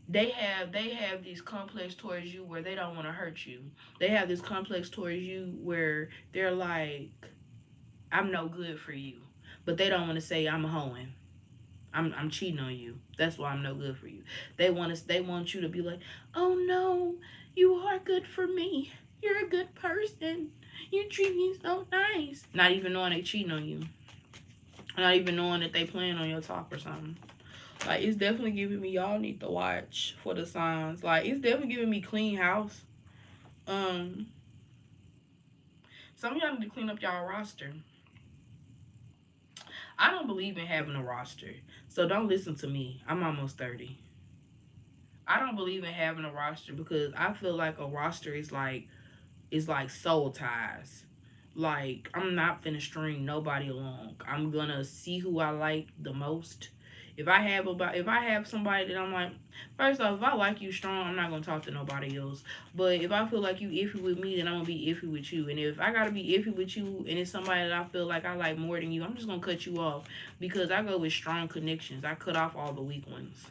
they have these complex towards you where they don't want to hurt you. They have this complex towards you where they're like, I'm no good for you. But they don't want to say I'm a hoeing. I'm cheating on you. That's why I'm no good for you. They want you to be like, oh no, you are good for me. You're a good person. You treat me so nice. Not even knowing they cheating on you. Not even knowing that they playing on your top or something. Like, it's definitely giving me, y'all need to watch for the signs. Like, it's definitely giving me clean house. Um, some of y'all need to clean up y'all roster. I don't believe in having a roster. So don't listen to me. I'm almost 30. I don't believe in having a roster because I feel like a roster is like soul ties. Like, I'm not finna string nobody along. I'm gonna see who I like the most. If I have somebody that I'm like, first off, if I like you strong, I'm not gonna talk to nobody else. But if I feel like you iffy with me, then I'm gonna be iffy with you. And if I gotta be iffy with you and it's somebody that I feel like I like more than you, I'm just gonna cut you off because I go with strong connections. I cut off all the weak ones.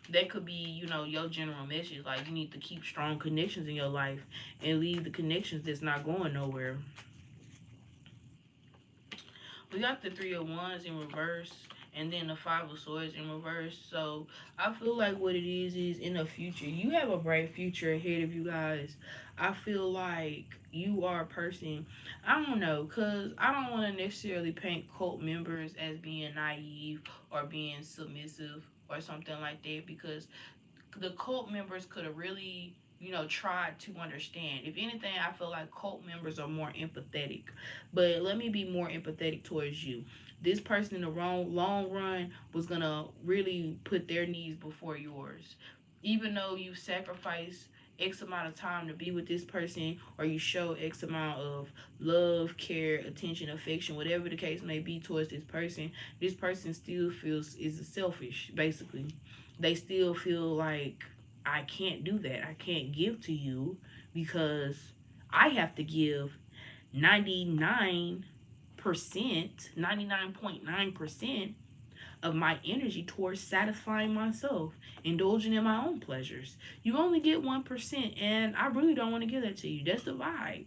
That could be, your general message. Like, you need to keep strong connections in your life and leave the connections that's not going nowhere. We got the Three of Wands in reverse and then the Five of Swords in reverse. So I feel like what it is in the future, you have a bright future ahead of you guys. I feel like you are a person, I don't know, because I don't want to necessarily paint cult members as being naive or being submissive or something like that because the cult members could have really tried to understand. If anything, I feel like cult members are more empathetic. But let me be more empathetic towards you. This person in the long run was gonna really put their needs before yours. Even though you sacrifice X amount of time to be with this person, or you show X amount of love, care, attention, affection, whatever the case may be towards this person still feels is selfish, basically. They still feel like I can't do that. I can't give to you because I have to give 99%, 99.9% of my energy towards satisfying myself, indulging in my own pleasures. You only get 1%, and I really don't want to give that to you. That's the vibe.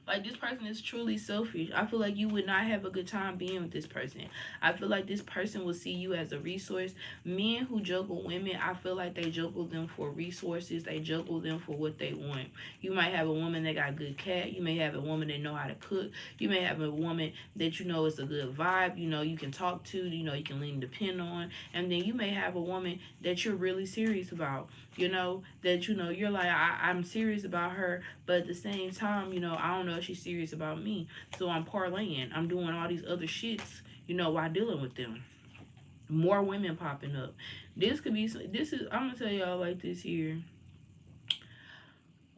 Like, this person is truly selfish. I feel like you would not have a good time being with this person. I feel like this person will see you as a resource. Men who juggle women, I feel like they juggle them for resources. They juggle them for what they want. You might have a woman that got good cat. You may have a woman that know how to cook. You may have a woman that is a good vibe. You can talk to. You can lean depend on. And then you may have a woman that you're really serious about. That you're like, I'm serious about her, but at the same time, I don't know if she's serious about me. So I'm parlaying. I'm doing all these other shits, while dealing with them. More women popping up. I'm gonna tell y'all like this here.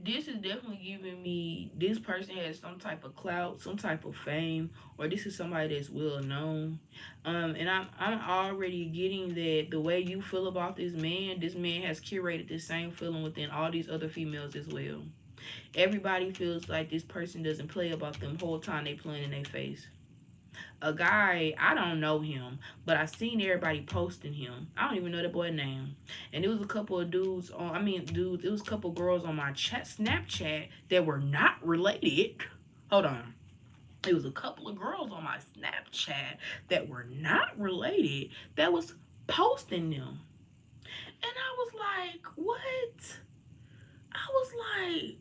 this is definitely giving me this person has some type of clout, some type of fame, or this is somebody that's well known. And I'm already getting that the way you feel about this man has curated the same feeling within all these other females as well. Everybody feels like this person doesn't play about them whole time they playing in their face. A guy, I don't know him, but I seen everybody posting him. I don't even know that boy name. And it was a couple of dudes on, I mean, dudes, it was a couple of girls on my chat, Snapchat that were not related. Hold on. It was a couple of girls on my Snapchat that were not related that was posting them. And I was like, what? I was like,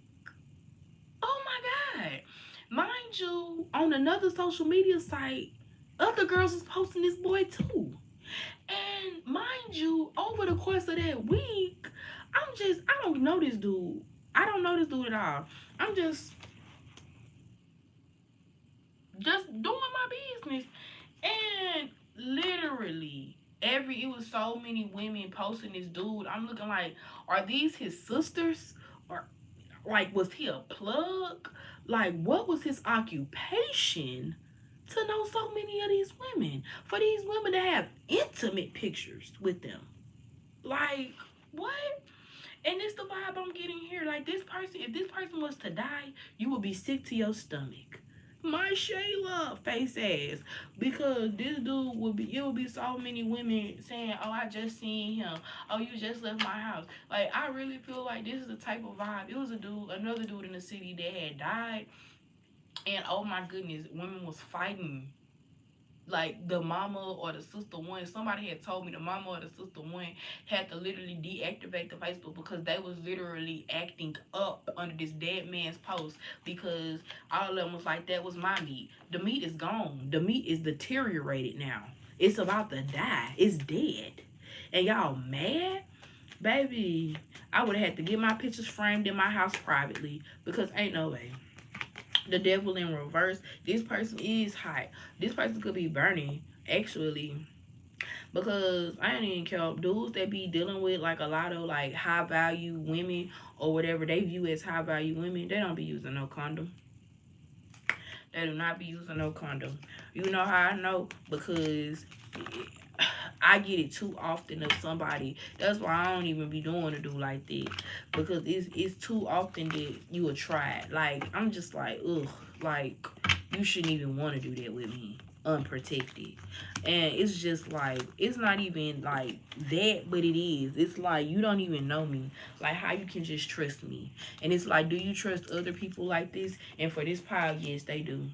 oh my God. Mind you, on another social media site, other girls was posting this boy too. And mind you, over the course of that week, I don't know this dude. I don't know this dude at all. I'm just doing my business. And literally, it was so many women posting this dude. I'm looking like, are these his sisters? Or like, was he a plug? Like, what was his occupation to know so many of these women? For these women to have intimate pictures with them. Like, what? And it's the vibe I'm getting here. Like, this person, if this person was to die, you would be sick to your stomach. My Shayla face ass. Because this dude would be, it would be so many women saying, oh, I just seen him. Oh, you just left my house. Like, I really feel like this is the type of vibe. It was a dude, another dude in the city that had died. And oh my goodness, women was fighting like the mama or the sister one. Somebody had told me the mama or the sister one had to literally deactivate the Facebook because they was literally acting up under this dead man's post because all of them was like, that was my meat. The meat is gone. The meat is deteriorated now. It's about to die. It's dead. And y'all mad? Baby, I would have had to get my pictures framed in my house privately because ain't no way. The devil in reverse. This person is hot. This person could be burning, actually. Because I ain't even care. Dudes that be dealing with like a lot of like high value women or whatever they view as high value women, they don't be using no condom. They do not be using no condom. You know how I know? Because I get it too often of somebody. That's why I don't even be doing to do like that. Because it's too often that you will try it. Like I'm just like, ugh, like you shouldn't even want to do that with me unprotected. And it's just like it's not even like that, but it is. It's like you don't even know me. Like how you can just trust me. And it's like, do you trust other people like this? And for this pile, yes, they do.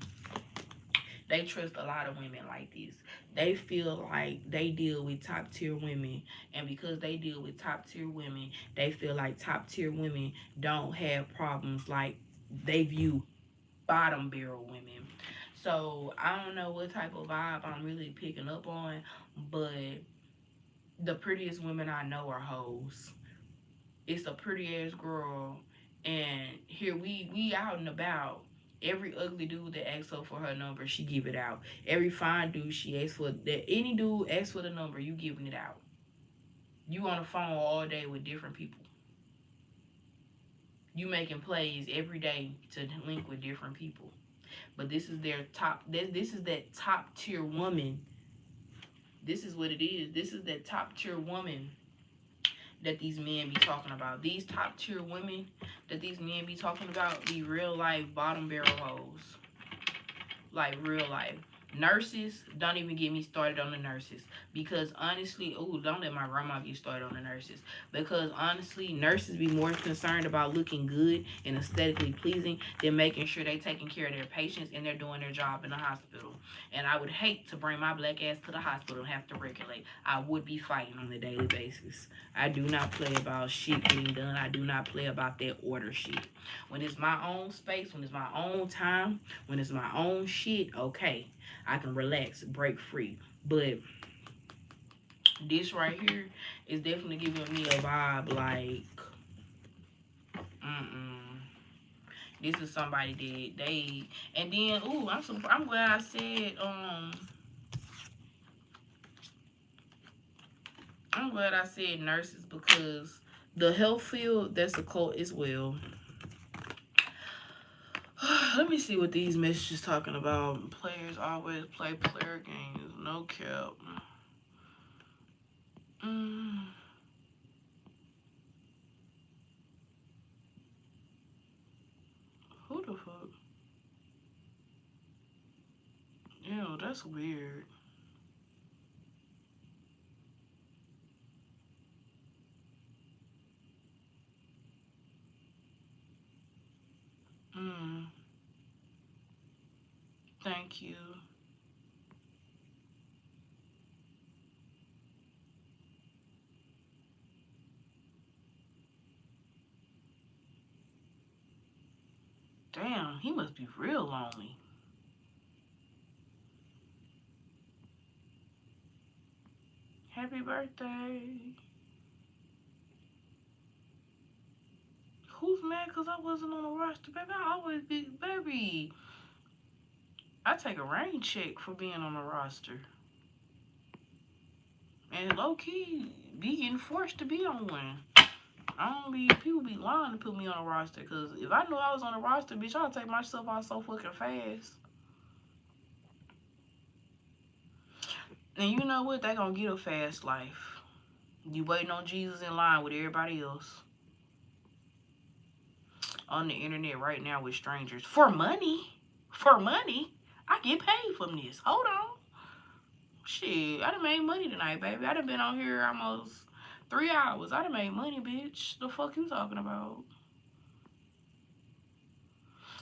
They trust a lot of women like this. They feel like they deal with top tier women, and because they deal with top tier women, they feel like top tier women don't have problems like they view bottom barrel women. So I don't know what type of vibe I'm really picking up on, but the prettiest women I know are hoes. It's a pretty ass girl, and here we out and about. Every ugly dude that asks her for her number, she give it out. Every fine dude she asks for that any dude asks for the number, you giving it out. You on the phone all day with different people. You making plays every day to link with different people. But this is their top. This is that top tier woman. This is what it is. This is that top tier woman that these men be talking about. These top tier women that these men be talking about be real life bottom barrel hoes. Like real life. Nurses, don't even get me started on the nurses. Because honestly, oh, don't let my grandma get started on the nurses. Because honestly, nurses be more concerned about looking good and aesthetically pleasing than making sure they taking care of their patients and they're doing their job in the hospital. And I would hate to bring my black ass to the hospital and have to regulate. I would be fighting on a daily basis. I do not play about shit getting done. I do not play about that order shit. When it's my own space, when it's my own time, when it's my own shit, okay, I can relax, break free. But this right here is definitely giving me a vibe like, mm-mm. This is somebody that they, and then, ooh, I'm glad I said, I'm glad I said nurses because the health field, that's a cult as well. Let me see what these messages talking about. Players always play player games. No cap. Who the fuck? Ew, that's weird. Thank you. Damn, he must be real lonely. Happy birthday. Who's mad because I wasn't on the roster? Baby, I always be, baby. I take a rain check for being on the roster. And low key, be getting forced to be on one. People be lying to put me on a roster. Because if I knew I was on a roster, bitch, I'd take myself out so fucking fast. And you know what? They gonna get a fast life. You waiting on Jesus in line with everybody else. On the internet right now with strangers. For money. For money. I get paid from this. Hold on. Shit, I done made money tonight, baby. I done been on here almost 3 hours. I done made money, bitch. The fuck you talking about?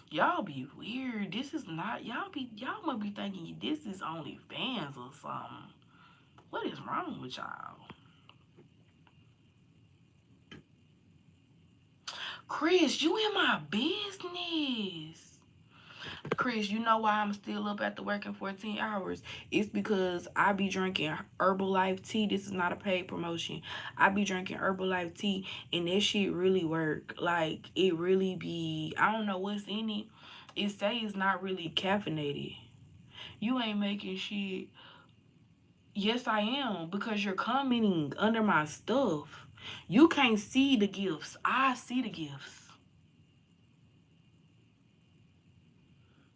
Y'all be weird. This is not, y'all must be thinking this is OnlyFans or something. What is wrong with y'all? Chris, you in my business. Chris, you know why I'm still up after working 14 hours? It's because I be drinking Herbalife tea. This is not a paid promotion. I be drinking Herbalife tea, and that shit really work. Like, it really be, I don't know what's in it. It say it's not really caffeinated. You ain't making shit. Yes, I am, because you're commenting under my stuff. You can't see the gifts. I see the gifts.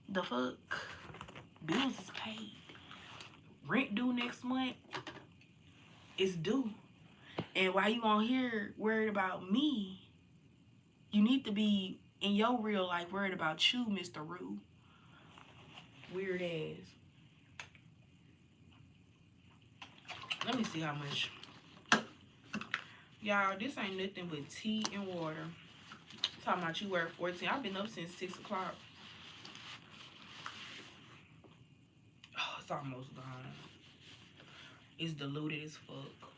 The fuck? Bills is paid. Rent due next month. It's due. And while you on here worried about me, you need to be in your real life worried about you, Mr. Rue. Weird ass. Let me see how much. Y'all, this ain't nothing but tea and water. Talking about you work 14. I've been up since 6 o'clock. Oh, it's almost gone. It's diluted as fuck.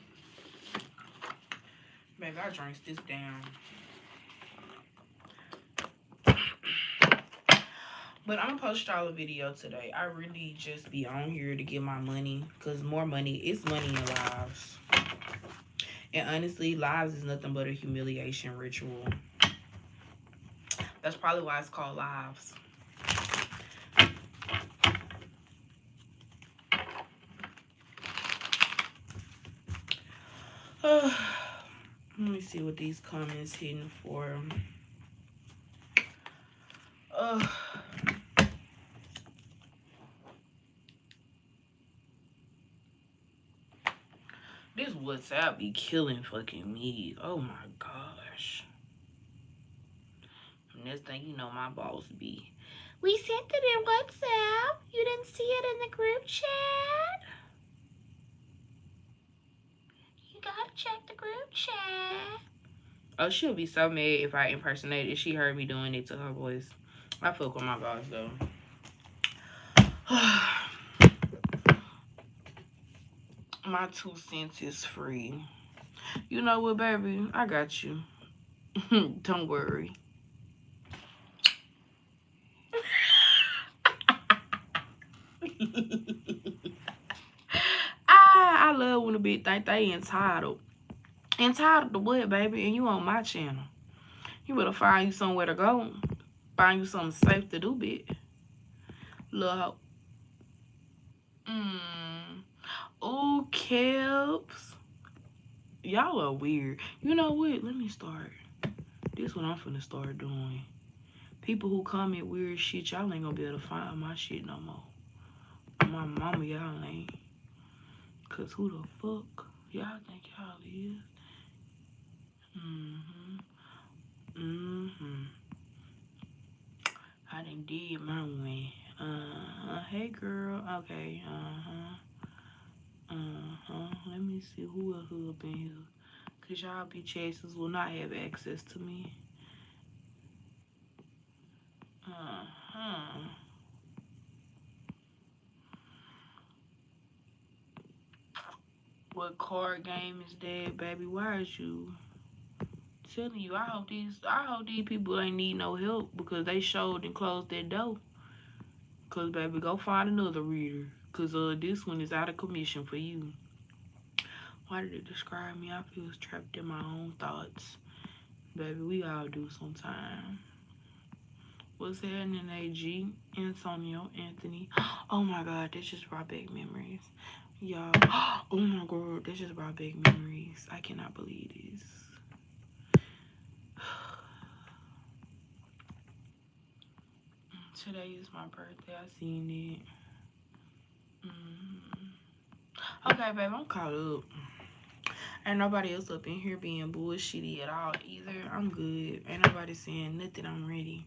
Baby, I drank this down. But I'm gonna post y'all a video today. I really just be on here to get my money. Because more money, it's money in lives. And honestly, lives is nothing but a humiliation ritual. That's probably why it's called lives. Let me see what these comments hitting for. This WhatsApp be killing fucking me. Oh my gosh. And next thing you know, my boss be, we sent it in WhatsApp. You didn't see it in the group chat? You gotta check the group chat. Oh, she'll be so mad if I impersonate it. She heard me doing it to her voice. I fuck with my boss though. My 2 cents is free. You know what, baby? I got you. Don't worry. I love when a bitch think they entitled. Entitled to what, baby? And you on my channel. You better find you somewhere to go. Find you something safe to do, bitch. Love. Oh, Kelps. Y'all are weird. You know what? Let me start. This is what I'm finna start doing. People who comment weird shit, y'all ain't gonna be able to find my shit no more. My mama, y'all ain't. Cause who the fuck y'all think y'all is? I done did my way. Hey girl. Okay. Let me see who else up in here. Cause y'all be chasers will not have access to me. What card game is that, baby? Why is you telling you? I hope these people ain't need no help because they showed and closed that door. Cause baby, go find another reader. Cause this one is out of commission for you. Why did it describe me? I feel trapped in my own thoughts. Baby, we all do sometime. What's happening, AG? Antonio, Anthony. Oh my god, that just brought back memories. Y'all. Oh my god, that just brought back memories. I cannot believe this. Today is my birthday. I seen it. Okay, babe, I'm caught up. Ain't nobody else up in here being bullshitty at all either. I'm good. Ain't nobody saying nothing. I'm ready.